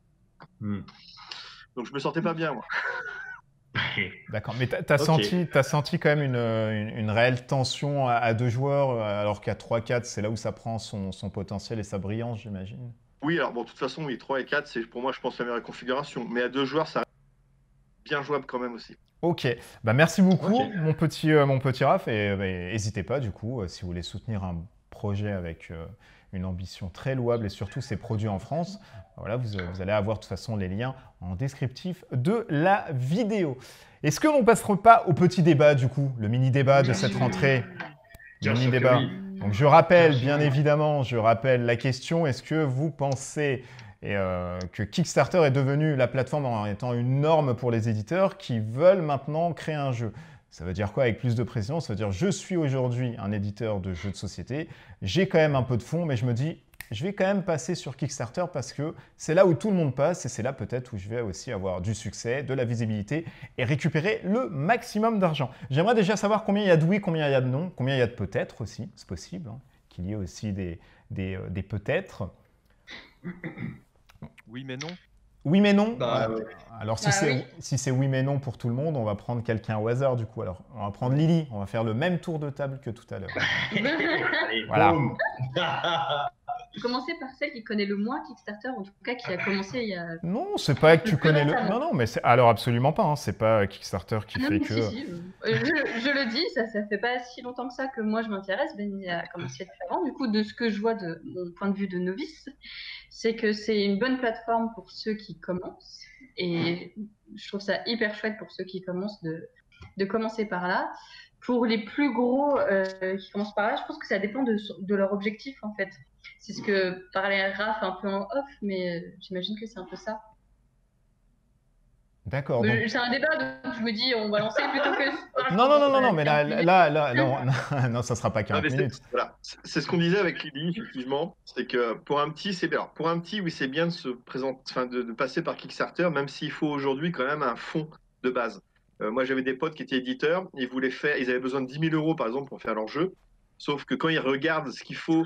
Donc, je me sentais pas bien, moi. D'accord, mais t'as senti quand même une réelle tension à 2 joueurs, alors qu'à 3-4, c'est là où ça prend son potentiel et sa brillance, j'imagine. Oui, alors bon, de toute façon, oui, 3 et 4, c'est pour moi, je pense, la meilleure configuration. Mais à 2 joueurs, ça bien jouable quand même aussi. Ok, bah merci beaucoup, mon petit Raph, et n'hésitez pas, du coup, si vous voulez soutenir un projet avec une ambition très louable et surtout ses produits en France, voilà, vous allez avoir de toute façon les liens en descriptif de la vidéo. Est-ce que l'on passerait pas au petit débat, du coup, le mini-débat de cette rentrée? Le mini-débat. Donc je rappelle, bien évidemment, je rappelle la question, est-ce que vous pensez que Kickstarter est devenu la plateforme en étant une norme pour les éditeurs qui veulent maintenant créer un jeu? Ça veut dire quoi avec plus de précision? Ça veut dire je suis aujourd'hui un éditeur de jeux de société, j'ai quand même un peu de fonds, mais je me dis je vais quand même passer sur Kickstarter parce que c'est là où tout le monde passe et c'est là peut-être où je vais aussi avoir du succès, de la visibilité et récupérer le maximum d'argent. J'aimerais déjà savoir combien il y a de oui, combien il y a de non, combien il y a de peut-être aussi, c'est possible, hein, qu'il y ait aussi des peut-être. Oui, mais non. Oui mais non. Bah, ouais. Alors si Bah c'est oui. si c'est oui mais non pour tout le monde, on va prendre quelqu'un au hasard du coup. Alors on va prendre Lily, on va faire le même tour de table que tout à l'heure. Allez, Voilà. boum. Commencer par celle qui connaît le moins Kickstarter, en tout cas qui a commencé il y a... Non, c'est pas que tu Le plus connais le. récemment. Non, mais alors absolument pas. Hein. C'est pas Kickstarter qui Non, fait mais que. si. Je le dis, ça fait pas si longtemps que ça que moi je m'intéresse. Ben, il a commencé depuis avant. Du coup, de ce que je vois de mon point de vue de novice, c'est que c'est une bonne plateforme pour ceux qui commencent. Et je trouve ça hyper chouette pour ceux qui commencent de commencer par là. Pour les plus gros qui commencent par là, je pense que ça dépend de leur objectif en fait. C'est ce que parlait Raph un peu en off, mais j'imagine que c'est un peu ça. D'accord. Donc... C'est un débat, donc je me dis on va lancer plutôt que... Non, mais là, non, ça sera pas 40 mais minutes. voilà. C'est ce qu'on disait avec Lily, effectivement. C'est que pour un petit, c'est bien. Pour un petit, oui, c'est bien de se présenter, enfin, de passer par Kickstarter, même s'il faut aujourd'hui quand même un fonds de base. Moi, j'avais des potes qui étaient éditeurs. Ils avaient besoin de 10 000 euros, par exemple, pour faire leur jeu. Sauf que quand ils regardent ce qu'il faut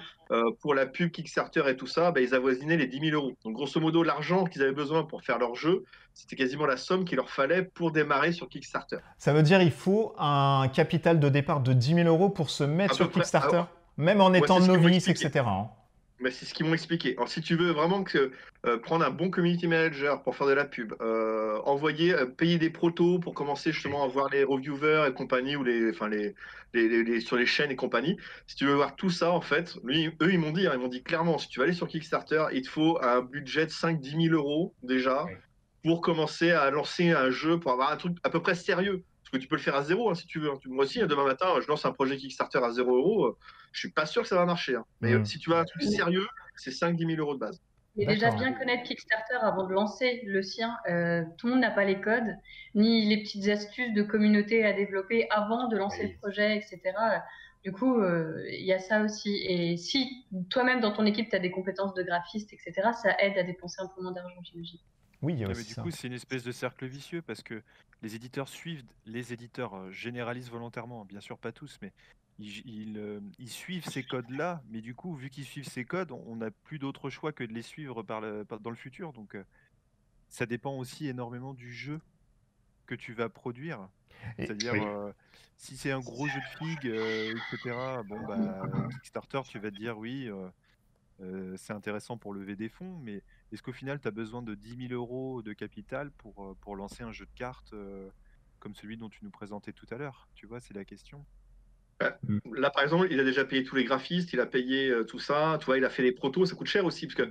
pour la pub Kickstarter et tout ça, ils avoisinaient les 10 000 euros. Donc, grosso modo, l'argent qu'ils avaient besoin pour faire leur jeu, c'était quasiment la somme qu'il leur fallait pour démarrer sur Kickstarter. Ça veut dire il faut un capital de départ de 10 000 euros pour se mettre À sur peu près. Kickstarter, même en étant c'est ce qu'ils m'ont novice, expliqué. etc. hein. Mais c'est ce qu'ils m'ont expliqué. Alors, si tu veux vraiment prendre un bon community manager pour faire de la pub, payer des protos pour commencer justement à voir les reviewers et compagnie, ou sur les chaînes et compagnie, si tu veux voir tout ça, en fait, eux, ils m'ont dit clairement, si tu veux aller sur Kickstarter, il te faut un budget de 5-10 000 euros déjà pour commencer à lancer un jeu, pour avoir un truc à peu près sérieux. Parce que tu peux le faire à zéro, hein, si tu veux. Moi aussi, demain matin, je lance un projet Kickstarter à 0 euros. Je suis pas sûr que ça va marcher. Hein. Mais si tu veux un truc sérieux, c'est 5-10 000 euros de base. Mais déjà bien connaître Kickstarter avant de lancer le sien. Tout le monde n'a pas les codes, ni les petites astuces de communauté à développer avant de lancer le projet, etc. Du coup, il y a ça aussi. Et si toi-même, dans ton équipe, tu as des compétences de graphiste, etc., ça aide à dépenser un peu moins d'argent, j'imagine. Oui, il y a Mais aussi du ça. coup, c'est une espèce de cercle vicieux parce que les éditeurs généralisent volontairement, bien sûr pas tous, mais ils suivent ces codes-là. Mais du coup, vu qu'ils suivent ces codes, on n'a plus d'autre choix que de les suivre dans le futur. Donc, ça dépend aussi énormément du jeu que tu vas produire. C'est-à-dire, si c'est un gros jeu de figues, etc., Kickstarter, tu vas te dire oui, c'est intéressant pour lever des fonds, mais est-ce qu'au final, tu as besoin de 10 000 euros de capital pour lancer un jeu de cartes comme celui dont tu nous présentais tout à l'heure? Tu vois, c'est la question. Là, par exemple, il a déjà payé tous les graphistes, il a payé tout ça. Tu vois, il a fait les protos, ça coûte cher aussi, parce que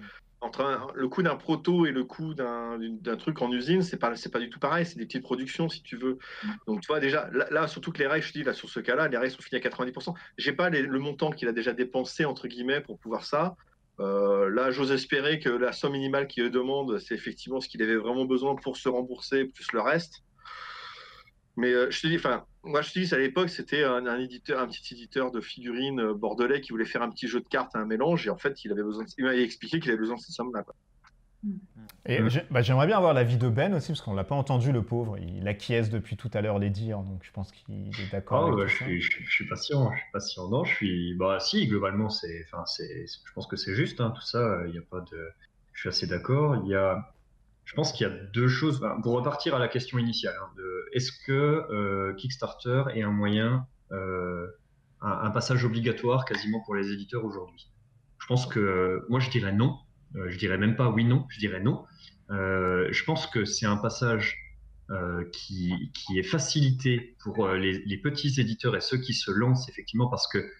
le coût d'un proto et le coût d'un truc en usine, c'est pas du tout pareil, c'est des petites productions, si tu veux. Donc, tu vois, déjà, là surtout que les rails, je dis, là, sur ce cas-là, les rails sont finis à 90%. J'ai pas le montant qu'il a déjà dépensé, entre guillemets, pour pouvoir ça. Là, j'ose espérer que la somme minimale qu'il demande, c'est effectivement ce qu'il avait vraiment besoin pour se rembourser, plus le reste. Mais je te dis, moi je te dis, à l'époque, c'était un petit éditeur de figurines bordelais qui voulait faire un petit jeu de cartes, un mélange, et en fait, il m'avait expliqué qu'il avait besoin de cette somme-là. Et j'aimerais bien avoir l'avis de Ben aussi, parce qu'on l'a pas entendu, le pauvre. Il acquiesce depuis tout à l'heure les dires, donc je pense qu'il est d'accord. Je suis patient, Non, si, globalement, je pense que c'est juste, hein, tout ça. Il y a pas de, je suis assez d'accord. Je pense qu'il y a deux choses. Pour repartir à la question initiale, hein, est-ce que Kickstarter est un moyen, un passage obligatoire quasiment pour les éditeurs aujourd'hui? Je pense que moi je dirais non. Je dirais même pas oui non. Je dirais non. Je pense que c'est un passage qui est facilité pour les petits éditeurs et ceux qui se lancent effectivement parce que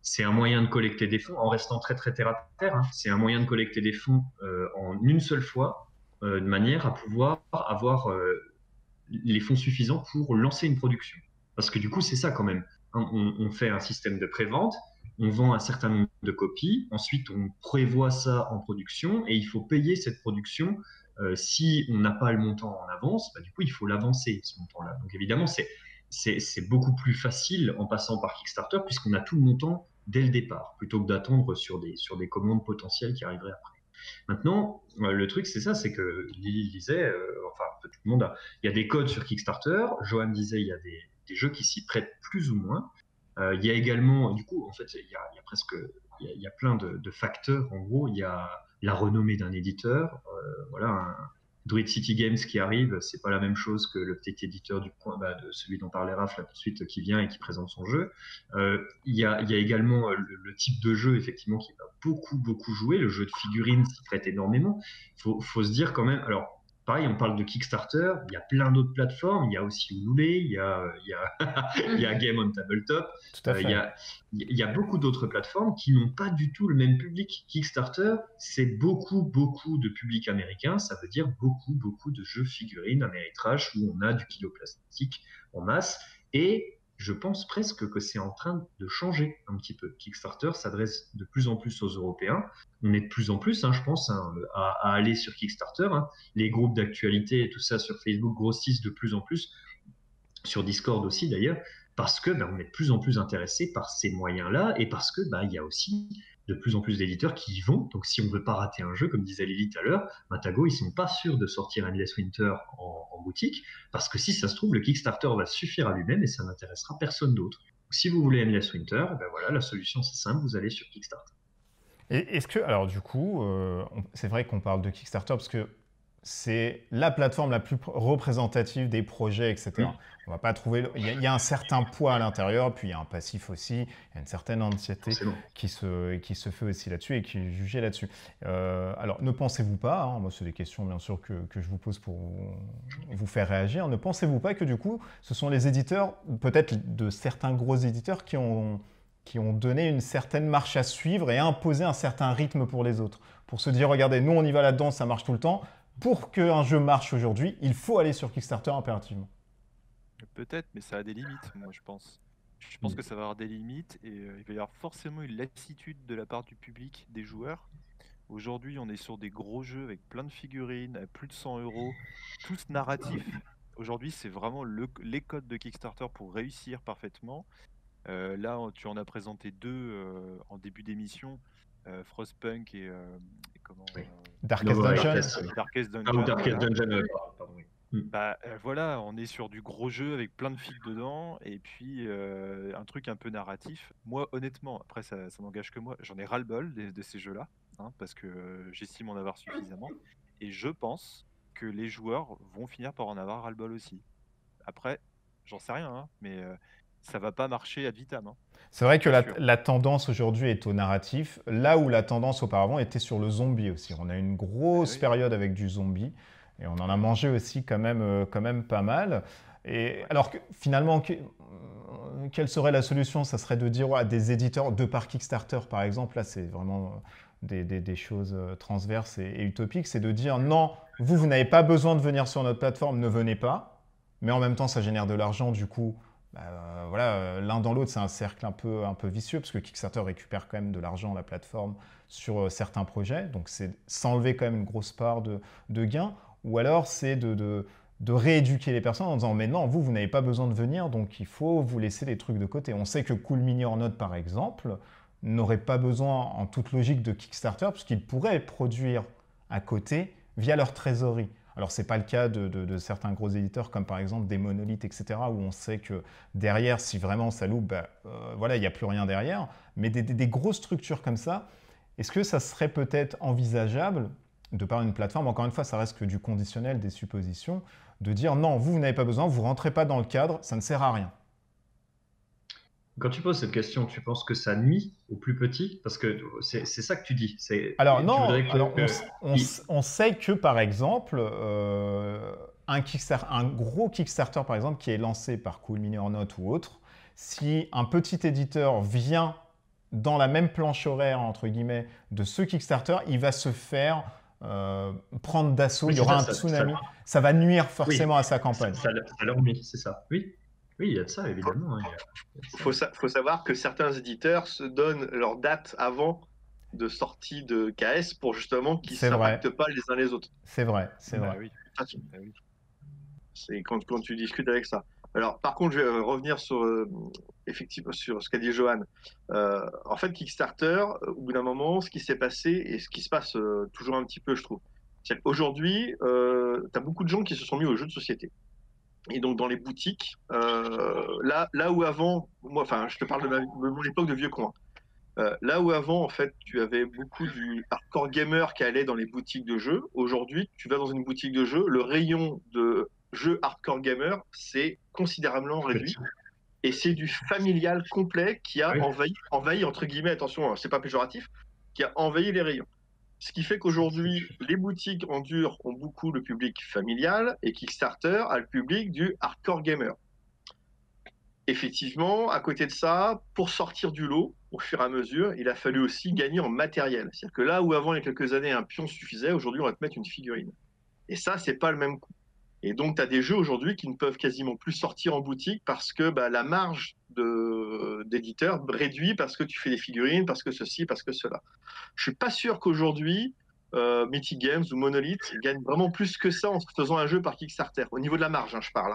c'est un moyen de collecter des fonds en restant très très terre à terre. Hein. C'est un moyen de collecter des fonds en une seule fois. De manière à pouvoir avoir les fonds suffisants pour lancer une production. Parce que du coup, c'est ça quand même. On fait un système de pré-vente, on vend un certain nombre de copies, ensuite on prévoit ça en production et il faut payer cette production. Si on n'a pas le montant en avance, du coup il faut l'avancer, ce montant-là. Donc évidemment, c'est beaucoup plus facile en passant par Kickstarter puisqu'on a tout le montant dès le départ, plutôt que d'attendre sur des commandes potentielles qui arriveraient après. Maintenant, le truc, c'est ça, c'est que Lily disait, enfin, tout le monde il y a des codes sur Kickstarter, Johan disait, il y a des jeux qui s'y prêtent plus ou moins. Il y a également, du coup, en fait, il y a presque, il y a plein de facteurs. En gros, il y a la renommée d'un éditeur. Voilà, un Druid City Games qui arrive, c'est pas la même chose que le petit éditeur du coin, de celui dont parlait Raph là tout de suite, qui vient et qui présente son jeu. Il y a également le type de jeu, effectivement, qui va beaucoup jouer. Le jeu de figurines s'y prête énormément. Faut se dire quand même, alors, pareil, on parle de Kickstarter, il y a plein d'autres plateformes, il y a aussi Ulule, il y a Game on Tabletop, Tout à fait. il y a beaucoup d'autres plateformes qui n'ont pas du tout le même public. Kickstarter, c'est beaucoup de public américain, ça veut dire beaucoup de jeux figurines Ameritrash où on a du kilo plastique en masse, et je pense presque que c'est en train de changer un petit peu. Kickstarter s'adresse de plus en plus aux Européens. On est de plus en plus, je pense, à aller sur Kickstarter. Les groupes d'actualité et tout ça sur Facebook grossissent de plus en plus, sur Discord aussi d'ailleurs, parce que on est de plus en plus intéressé par ces moyens-là et parce que il y a aussi de plus en plus d'éditeurs qui y vont. Donc si on ne veut pas rater un jeu, comme disait Lily tout à l'heure, Tago, ils ne sont pas sûrs de sortir Endless Winter en boutique, parce que si ça se trouve, le Kickstarter va suffire à lui-même et ça n'intéressera personne d'autre. Donc, si vous voulez Endless Winter, voilà, la solution c'est simple, vous allez sur Kickstarter. Et est-ce que, alors du coup, c'est vrai qu'on parle de Kickstarter parce que c'est la plateforme la plus représentative des projets, etc. Oui. On va pas trouver. Il y a un certain poids à l'intérieur, puis il y a un passif aussi, il y a une certaine anxiété qui se fait aussi là-dessus et qui est jugée là-dessus. Alors, ne pensez-vous pas, moi c'est des questions bien sûr que je vous pose pour vous faire réagir, ne pensez-vous pas que du coup, ce sont les éditeurs, peut-être de certains gros éditeurs qui ont donné une certaine marche à suivre et imposé un certain rythme pour les autres, pour se dire, regardez, nous on y va là-dedans, ça marche tout le temps. Pour qu'un jeu marche aujourd'hui, il faut aller sur Kickstarter impérativement. Peut-être, mais ça a des limites, moi je pense. Je pense que ça va avoir des limites et il va y avoir forcément une lassitude de la part du public, des joueurs. Aujourd'hui, on est sur des gros jeux avec plein de figurines, à plus de 100 €, tous narratifs. Aujourd'hui, c'est vraiment les codes de Kickstarter pour réussir parfaitement. Là, tu en as présenté deux en début d'émission, Frostpunk et comment Darkest Dungeon. Darkest Dungeon. Ah, ou Darkest voilà. Dungeon, pardon, oui. Voilà, on est sur du gros jeu avec plein de figues dedans et puis un truc un peu narratif. Moi, honnêtement, après ça n'engage que moi, j'en ai ras-le-bol de ces jeux-là, parce que j'estime en avoir suffisamment et je pense que les joueurs vont finir par en avoir ras-le-bol aussi. Après, j'en sais rien, mais ça va pas marcher ad vitam. C'est vrai que C'est sûr. la tendance aujourd'hui est au narratif, là où la tendance auparavant était sur le zombie aussi. On a une grosse période avec du zombie et on en a mangé aussi quand même pas mal. Et alors que, finalement, quelle serait la solution? Ça serait de dire à des éditeurs, de par Kickstarter par exemple, là c'est vraiment des choses transverses et utopiques, c'est de dire non, vous n'avez pas besoin de venir sur notre plateforme, ne venez pas, mais en même temps ça génère de l'argent, du coup voilà, l'un dans l'autre, c'est un cercle un peu vicieux parce que Kickstarter récupère quand même de l'argent à la plateforme sur certains projets, donc c'est s'enlever quand même une grosse part de gains, ou alors c'est de rééduquer les personnes en disant mais non, vous n'avez pas besoin de venir, donc il faut vous laisser les trucs de côté. On sait que Cool Mini or Not par exemple n'aurait pas besoin en toute logique de Kickstarter parce qu'ils pourraient produire à côté via leur trésorerie. Alors, ce n'est pas le cas de certains gros éditeurs, comme par exemple des monolithes, etc., où on sait que derrière, si vraiment ça loupe, voilà, il n'y a plus rien derrière. Mais des grosses structures comme ça, est-ce que ça serait peut-être envisageable, de par une plateforme, encore une fois, ça reste que du conditionnel, des suppositions, de dire non, vous n'avez pas besoin, vous ne rentrez pas dans le cadre, ça ne sert à rien. Quand tu poses cette question, tu penses que ça nuit aux plus petits? Parce que c'est ça que tu dis. Alors non, on sait que par exemple, un gros Kickstarter par exemple qui est lancé par Cool Mini or Not ou autre, si un petit éditeur vient dans la même planche horaire entre guillemets de ce Kickstarter, il va se faire prendre d'assaut, il y aura un tsunami, ça va nuire forcément à sa campagne. Ça leur nuit, c'est ça, oui. Oui, il y a de ça, évidemment. Hein, il y a de ça. Faut savoir que certains éditeurs se donnent leur date avant de sortie de KS pour justement qu'ils ne C'est vrai. s'impactent pas les uns les autres. C'est vrai, c'est Bah vrai. oui. Ça, tu- Bah oui. C'est quand tu discutes avec ça. Alors, par contre, je vais revenir sur, effectivement, sur ce qu'a dit Johan. En fait, Kickstarter, au bout d'un moment, ce qui s'est passé et ce qui se passe toujours un petit peu, je trouve. C'est qu'aujourd'hui, tu as beaucoup de gens qui se sont mis aux jeux de société. Et donc, dans les boutiques, là où avant, moi, enfin, je te parle de mon époque de vieux con. Hein. Là où avant, en fait, tu avais beaucoup du hardcore gamer qui allait dans les boutiques de jeux. Aujourd'hui, tu vas dans une boutique de jeux, le rayon de jeux hardcore gamer, c'est considérablement réduit. Et c'est du familial complet qui a Oui. envahi, entre guillemets, attention, hein, c'est pas péjoratif, qui a envahi les rayons. Ce qui fait qu'aujourd'hui, les boutiques en dur ont beaucoup le public familial et Kickstarter a le public du hardcore gamer. Effectivement, à côté de ça, pour sortir du lot, au fur et à mesure, il a fallu aussi gagner en matériel. C'est-à-dire que là où avant, il y a quelques années, un pion suffisait, aujourd'hui, on va te mettre une figurine. Et ça, c'est pas le même coût. Et donc, tu as des jeux aujourd'hui qui ne peuvent quasiment plus sortir en boutique parce que la marge d'éditeur réduit parce que tu fais des figurines, parce que ceci, parce que cela. Je suis pas sûr qu'aujourd'hui, Mythic Games ou Monolith gagnent vraiment plus que ça en faisant un jeu par Kickstarter. Au niveau de la marge, hein, je parle.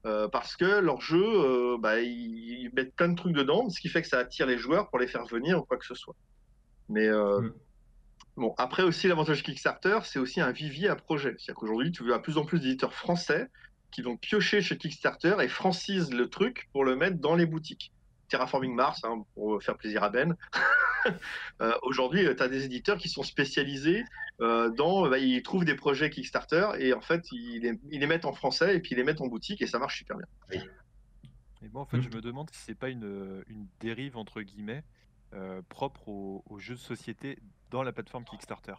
Hein. Parce que leur jeu, ils mettent plein de trucs dedans, ce qui fait que ça attire les joueurs pour les faire venir ou quoi que ce soit. Mais bon, après aussi, l'avantage Kickstarter, c'est aussi un vivier à projet. C'est-à-dire qu'aujourd'hui, tu as de plus en plus d'éditeurs français qui vont piocher chez Kickstarter et francisent le truc pour le mettre dans les boutiques. Terraforming Mars, hein, pour faire plaisir à Ben. Aujourd'hui, tu as des éditeurs qui sont spécialisés ils trouvent des projets Kickstarter et en fait, ils les mettent en français et puis ils les mettent en boutique et ça marche super bien. Et moi, en fait, je me demande si c'est pas une dérive, entre guillemets, propre aux jeux de société dans la plateforme Kickstarter.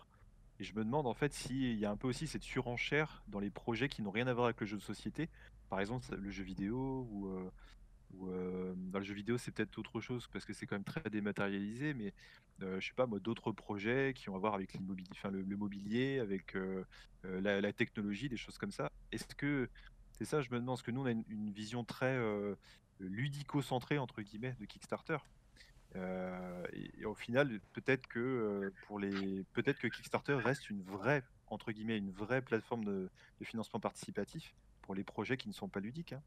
Et je me demande, en fait, s'il y a un peu aussi cette surenchère dans les projets qui n'ont rien à voir avec le jeu de société. Par exemple, le jeu vidéo ou dans le jeu vidéo, c'est peut-être autre chose parce que c'est quand même très dématérialisé, mais je sais pas moi, d'autres projets qui ont à voir avec l'immobilier, enfin le mobilier, avec la technologie, des choses comme ça. Est-ce que c'est ça, je me demande, parce que nous on a une vision très ludico-centrée entre guillemets de Kickstarter. Et au final, peut-être que Kickstarter reste une vraie entre guillemets une vraie plateforme de financement participatif pour les projets qui ne sont pas ludiques. Hein.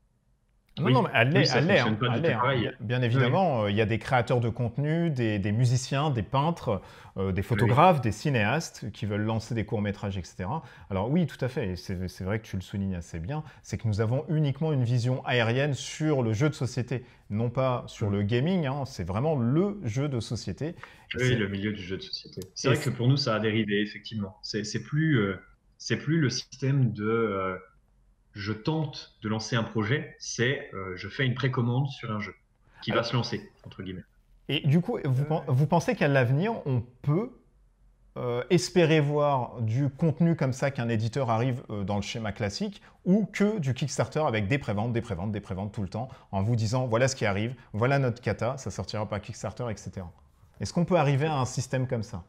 Non, non, mais elle l'est, ça elle l'est, fonctionne pas elle du l'est, tout pareil. Bien évidemment, il y a des créateurs de contenu, des musiciens, des peintres, des photographes, des cinéastes qui veulent lancer des courts-métrages, etc. Alors oui, tout à fait, et c'est vrai que tu le soulignes assez bien, c'est que nous avons uniquement une vision aérienne sur le jeu de société, non pas sur le gaming, hein, c'est vraiment le jeu de société. Oui, le milieu du jeu de société. C'est vrai que pour nous, ça a dérivé, effectivement. C'est plus le système de... je tente de lancer un projet, c'est je fais une précommande sur un jeu qui va se lancer, entre guillemets. Et du coup, vous pensez qu'à l'avenir, on peut espérer voir du contenu comme ça qu'un éditeur arrive dans le schéma classique ou que du Kickstarter avec des préventes, des préventes, des préventes tout le temps en vous disant voilà ce qui arrive, voilà notre cata, ça sortira par Kickstarter, etc. Est-ce qu'on peut arriver à un système comme ça?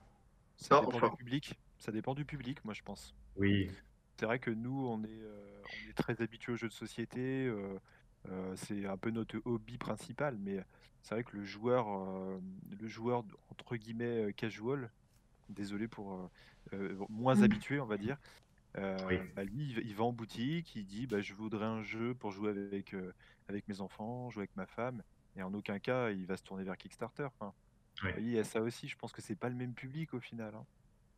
Ça dépend du public. Ça dépend du public, moi je pense. Oui. C'est vrai que nous, on est très habitués aux jeux de société. C'est un peu notre hobby principal, mais c'est vrai que le joueur entre guillemets casual, désolé pour moins habitué, on va dire, lui, il va en boutique, il dit je voudrais un jeu pour jouer avec mes enfants, jouer avec ma femme, et en aucun cas il va se tourner vers Kickstarter. Enfin, il y a ça aussi, je pense que c'est pas le même public au final. Hein.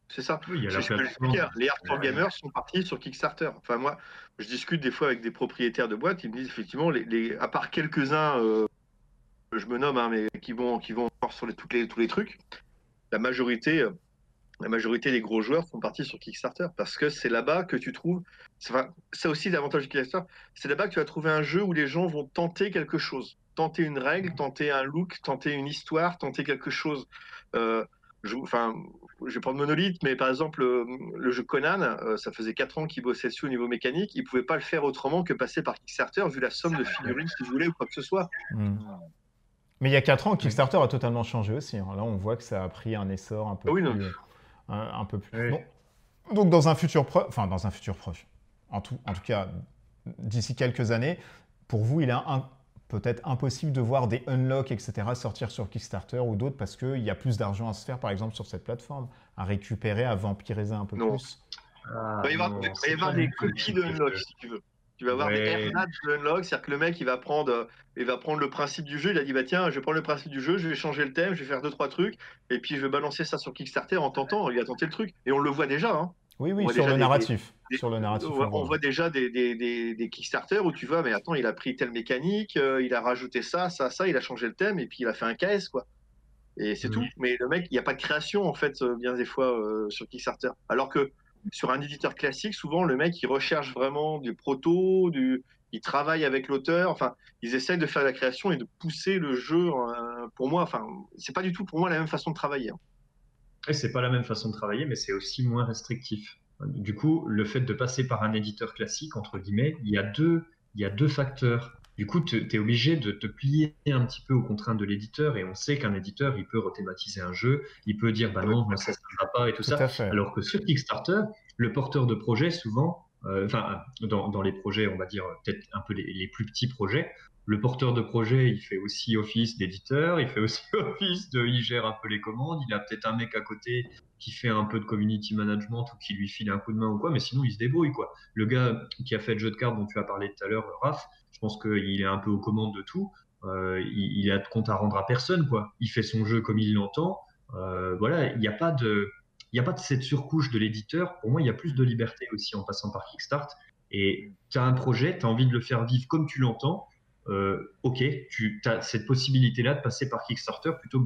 C'est ça. Oui, C'est ce que j'expliquais. Les hardcore gamers sont partis sur Kickstarter. Enfin, moi, je discute des fois avec des propriétaires de boîtes. Ils me disent effectivement, à part quelques-uns, je me nomme, hein, mais qui vont encore sur tous les trucs, la majorité des gros joueurs sont partis sur Kickstarter parce que c'est là-bas que tu trouves. C'est aussi l'avantage de Kickstarter. C'est là-bas que tu vas trouver un jeu où les gens vont tenter quelque chose, tenter une règle, tenter un look, tenter une histoire, tenter quelque chose. Je vais prendre Monolith, mais par exemple, le jeu Conan, ça faisait 4 ans qu'il bossait dessus au niveau mécanique. Il ne pouvait pas le faire autrement que passer par Kickstarter, vu la somme de figurines qu'il voulait ou quoi que ce soit. Mais il y a 4 ans, Kickstarter a totalement changé aussi. Hein. Là, on voit que ça a pris un essor un peu plus... un peu plus... Donc, dans un futur proche, en tout cas, d'ici quelques années, pour vous, peut-être impossible de voir des unlocks, etc. sortir sur Kickstarter ou d'autres parce qu'il y a plus d'argent à se faire, par exemple, sur cette plateforme, à récupérer, à vampiriser un peu Non. plus. Ah, Il va y avoir, non, il va y c'est avoir pas des du tout le copies truc de que unlock, je- si tu veux. Tu vas avoir des Ouais. airnaps de unlock, c'est-à-dire que le mec, il va prendre le principe du jeu, il a dit, bah tiens, je vais prendre le principe du jeu, je vais changer le thème, je vais faire 2-3 trucs, et puis je vais balancer ça sur Kickstarter en tentant, il a tenté le truc. Et on le voit déjà, hein. Oui, On oui, voit sur déjà le narratif. des- Sur le narratif, on on voit. voit déjà des Kickstarter où tu vois, mais attends, il a pris telle mécanique, il a rajouté ça, il a changé le thème, et puis il a fait un KS, quoi. Et c'est Mhm. tout. Mais le mec, il n'y a pas de création, en fait, bien des fois, sur Kickstarter. Alors que sur un éditeur classique, souvent, le mec, il recherche vraiment du proto, il travaille avec l'auteur. Enfin, ils essayent de faire la création et de pousser le jeu. Pour moi, enfin, c'est pas du tout pour moi la même façon de travailler, hein. Et c'est pas la même façon de travailler, mais c'est aussi moins restrictif. Du coup, le fait de passer par un éditeur classique, entre guillemets, il y a deux facteurs. Du coup, tu es obligé de te plier un petit peu aux contraintes de l'éditeur, et on sait qu'un éditeur, il peut rethématiser un jeu, il peut dire, bah non, moi, ça ne va pas, et tout Tout ça. à fait. Alors que sur Kickstarter, le porteur de projet, souvent, dans les projets, on va dire, peut-être un peu les plus petits projets, le porteur de projet, il fait aussi office d'éditeur, il fait aussi il gère un peu les commandes, il a peut-être un mec à côté qui fait un peu de community management ou qui lui file un coup de main ou quoi, mais sinon il se débrouille, quoi. Le gars qui a fait le jeu de cartes dont tu as parlé tout à l'heure, Raph, je pense qu'il est un peu aux commandes de tout. Il a de compte à rendre à personne, quoi. Il fait son jeu comme il l'entend. Voilà, il n'y a pas de cette surcouche de l'éditeur. Pour moi, il y a plus de liberté aussi en passant par Kickstart. Et tu as un projet, tu as envie de le faire vivre comme tu l'entends. Ok, tu as cette possibilité-là de passer par Kickstarter plutôt que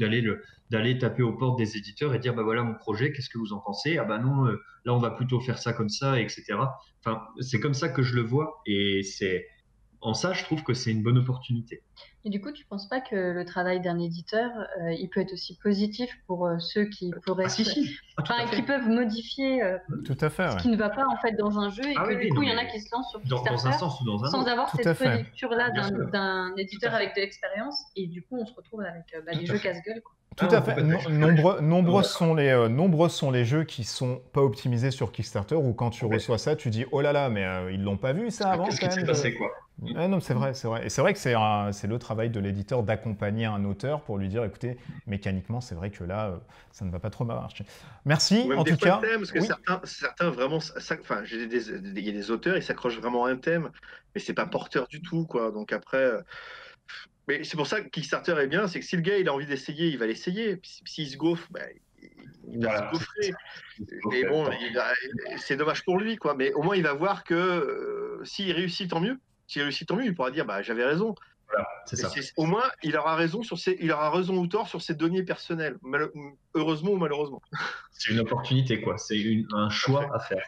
d'aller taper aux portes des éditeurs et dire bah voilà mon projet, qu'est-ce que vous en pensez? Ah bah non, là on va plutôt faire ça comme ça, etc. Enfin, c'est comme ça que je le vois et en ça, je trouve que c'est une bonne opportunité. Et du coup, tu penses pas que le travail d'un éditeur, il peut être aussi positif pour ceux qui pourraient, Ah si, si, tout à enfin, fait. qui peuvent modifier Tout à fait, ce ouais. qui ne va pas en fait dans un jeu et Ah que oui, du oui, coup, non, il y en a mais qui se lancent sur dans un Kickstarter sens ou dans un sans autre. avoir Tout à cette fait. relecture-là Bien sûr. d'un Tout éditeur à fait. avec de l'expérience et du coup, on se retrouve avec des Tout à jeux fait. casse-gueule, quoi. Tout Ah, à fait. complètement. Nombreux D'accord. sont les jeux qui sont pas optimisés sur Kickstarter où quand tu reçois ça, tu dis oh là là, mais ils l'ont pas vu ça avant Qu'est-ce quand qui s'est même. passé, quoi? Ouais, non, c'est vrai, c'est vrai. Et c'est vrai que c'est le travail de l'éditeur d'accompagner un auteur pour lui dire écoutez, mécaniquement, c'est vrai que là, ça ne va pas trop marcher. Merci Ou même en des tout fois cas. le thème, parce que Oui. certains vraiment, enfin, il y a des auteurs, ils s'accrochent vraiment à un thème, mais c'est pas porteur du tout, quoi. Donc après, mais c'est pour ça que Kickstarter est bien, c'est que si le gars il a envie d'essayer, il va l'essayer. Puis s'il se gaufre, bah, il va se Voilà. gaufrer. Faut Mais faire bon, ça. c'est dommage pour lui, quoi. Mais au moins il va voir que s'il réussit, tant mieux. S'il réussit, tant mieux. Il pourra dire, bah j'avais raison. Voilà, c'est Et ça. au moins, il aura raison il aura raison ou tort sur ses deniers personnels, heureusement ou malheureusement. C'est une opportunité, quoi. C'est un choix à faire.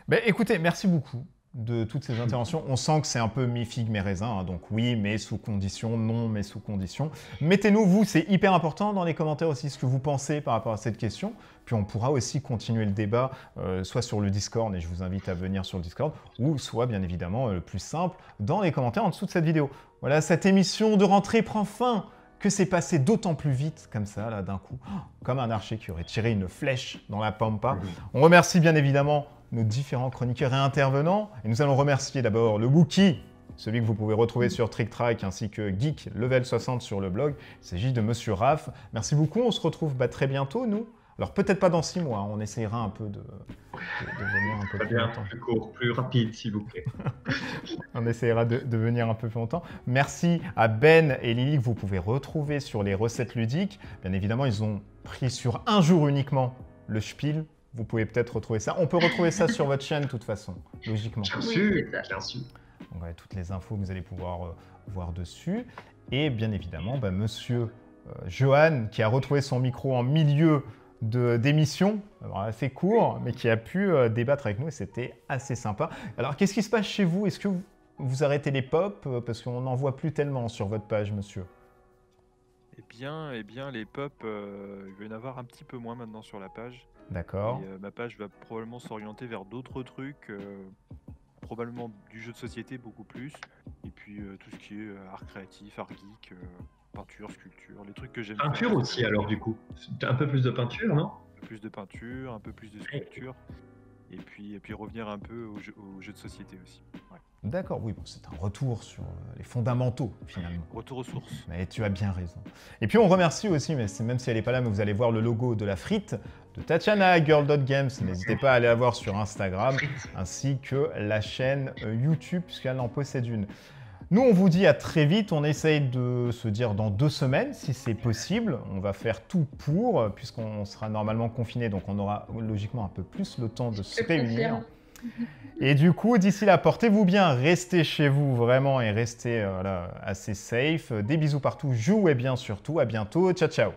Ben, écoutez, merci beaucoup de toutes ces interventions. On sent que c'est un peu mi-figue, mi-raisin, hein, donc oui, mais sous condition, non, mais sous condition. Mettez-nous, vous, c'est hyper important dans les commentaires aussi ce que vous pensez par rapport à cette question. Puis on pourra aussi continuer le débat, soit sur le Discord, et je vous invite à venir sur le Discord, ou soit, bien évidemment, le plus simple, dans les commentaires en dessous de cette vidéo. Voilà, cette émission de rentrée prend fin. Que c'est passé d'autant plus vite, comme ça, là, d'un coup, comme un archer qui aurait tiré une flèche dans la pampa. On remercie bien évidemment nos différents chroniqueurs et intervenants. Et nous allons remercier d'abord le Wookie, celui que vous pouvez retrouver sur TrickTrack, ainsi que Geek Level 60 sur le blog. Il s'agit de Monsieur Raph. Merci beaucoup, on se retrouve très bientôt, nous. Alors peut-être pas dans 6 mois, hein. On essayera un peu de venir un peu plus longtemps. Plus court, plus rapide, s'il vous plaît. On essayera de venir un peu plus longtemps. Merci à Ben et Lily que vous pouvez retrouver sur les recettes ludiques. Bien évidemment, ils ont pris sur un jour uniquement le spiel. Vous pouvez peut-être retrouver ça. On peut retrouver ça sur votre chaîne de toute façon, logiquement. Bien Oui, sûr, c'est ça. bien sûr. Donc, voilà, toutes les infos que vous allez pouvoir voir dessus. Et bien évidemment, Monsieur Johan qui a retrouvé son micro en milieu d'émission, alors assez court, mais qui a pu débattre avec nous et c'était assez sympa. Alors, qu'est-ce qui se passe chez vous? Est-ce que vous arrêtez les pop? Parce qu'on n'en voit plus tellement sur votre page, monsieur. Eh bien, les pop, il va y en avoir un petit peu moins maintenant sur la page. D'accord. Et, ma page va probablement s'orienter vers d'autres trucs, probablement du jeu de société beaucoup plus. Et puis tout ce qui est art créatif, art geek, peinture, sculpture, les trucs que j'aime faire. Peinture aussi, alors, du coup. Un peu plus de peinture, non? Un peu plus de peinture, un peu plus de sculpture. Et puis revenir un peu au jeu de société aussi. Ouais. D'accord, oui, bon, c'est un retour sur les fondamentaux, finalement. Retour aux sources. Mais tu as bien raison. Et puis on remercie aussi, mais même si elle n'est pas là, mais vous allez voir le logo de la frite de Tatiana, Girl.Games. N'hésitez pas à aller la voir sur Instagram, ainsi que la chaîne YouTube, puisqu'elle en possède une. Nous, on vous dit à très vite. On essaye de se dire dans 2 semaines, si c'est possible. On va faire tout pour, puisqu'on sera normalement confiné, donc on aura logiquement un peu plus le temps de se réunir. Et du coup, d'ici là, portez-vous bien, restez chez vous vraiment et restez assez safe. Des bisous partout, jouez bien surtout. À bientôt, ciao ciao.